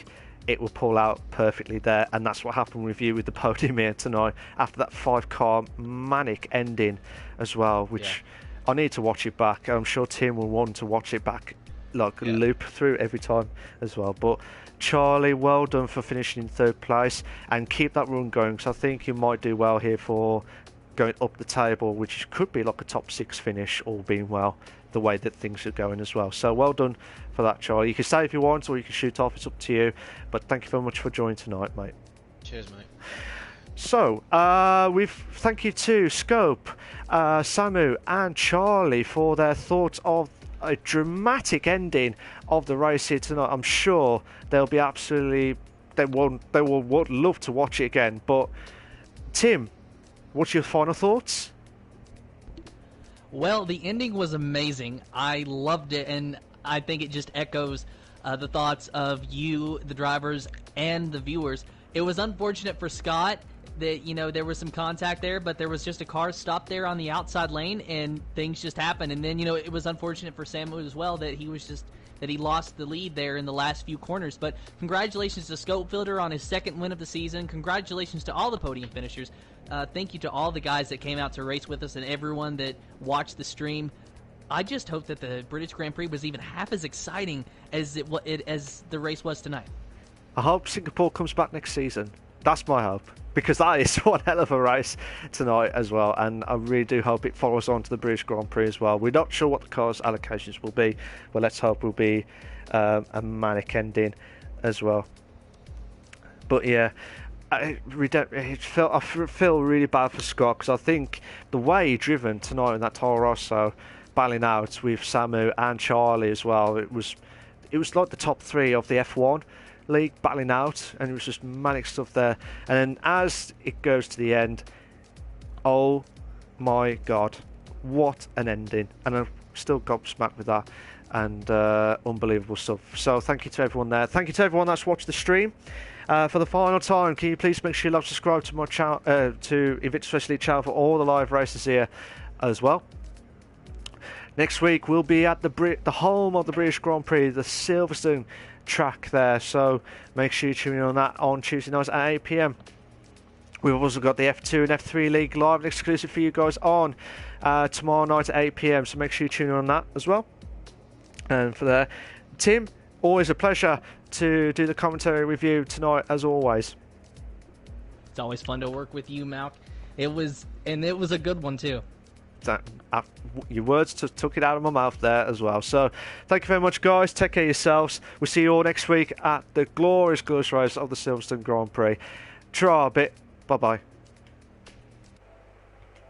it will pull out perfectly there, and that's what happened with you with the podium here tonight after that 5-car manic ending as well, which I need to watch it back. I'm sure Tim will want to watch it back, loop through every time as well. But Charlie, well done for finishing in 3rd place, and keep that run going, because I think you might do well here for going up the table, which could be like a top 6 finish, all being well, the way that things are going as well. So well done for that, Charlie. You can stay if you want, or you can shoot off. It's up to you. But thank you very much for joining tonight, mate. Cheers, mate. So, thank you to Scope, Samu and Charlie for their thoughts of a dramatic ending of the race here tonight. I'm sure they'll be they will love to watch it again. But Tim, what's your final thoughts? Well, the ending was amazing. I loved it, and I think it just echoes the thoughts of you, the drivers, and the viewers. It was unfortunate for Scott that, you know, there was some contact there, but there was just a car stopped there on the outside lane, and things just happened. And then, you know, it was unfortunate for Sam as well that he lost the lead there in the last few corners. But congratulations to Scopefielder on his 2nd win of the season. Congratulations to all the podium finishers. Thank you to all the guys that came out to race with us and everyone that watched the stream. I just hope that the British Grand Prix was even half as exciting as as the race was tonight. I hope Singapore comes back next season. That's my hope, because that is one hell of a race tonight as well, and I really do hope it follows on to the British Grand Prix as well. We're not sure what the cars' allocations will be, but let's hope it will be a manic ending as well. But yeah, I feel really bad for Scott, because I think the way he driven tonight in that Toro Rosso, battling out with Samu and Charlie as well, it was like the top 3 of the F1 League battling out, and it was just manic stuff there. And then as it goes to the end, oh my god, what an ending. And I'm still gobsmacked with that, and unbelievable stuff. So thank you to everyone there. Thank you to everyone that's watched the stream. For the final time, can you please make sure you subscribe to my channel, to Invictus Racing League channel, for all the live races here as well. Next week we'll be at the home of the British Grand Prix, the Silverstone track there. So make sure you tune in on that on Tuesday nights at 8 PM. We've also got the F2 and F3 League live and exclusive for you guys on tomorrow night at 8 PM. So make sure you tune in on that as well. And for there, Tim, always a pleasure to do the commentary with you tonight as always. It's always fun to work with you, Malc. It was a good one too. Your words took it out of my mouth there as well. So thank you very much, guys. Take care of yourselves. We'll see you all next week at the glorious race of the Silverstone Grand Prix. Try a bit. Bye bye.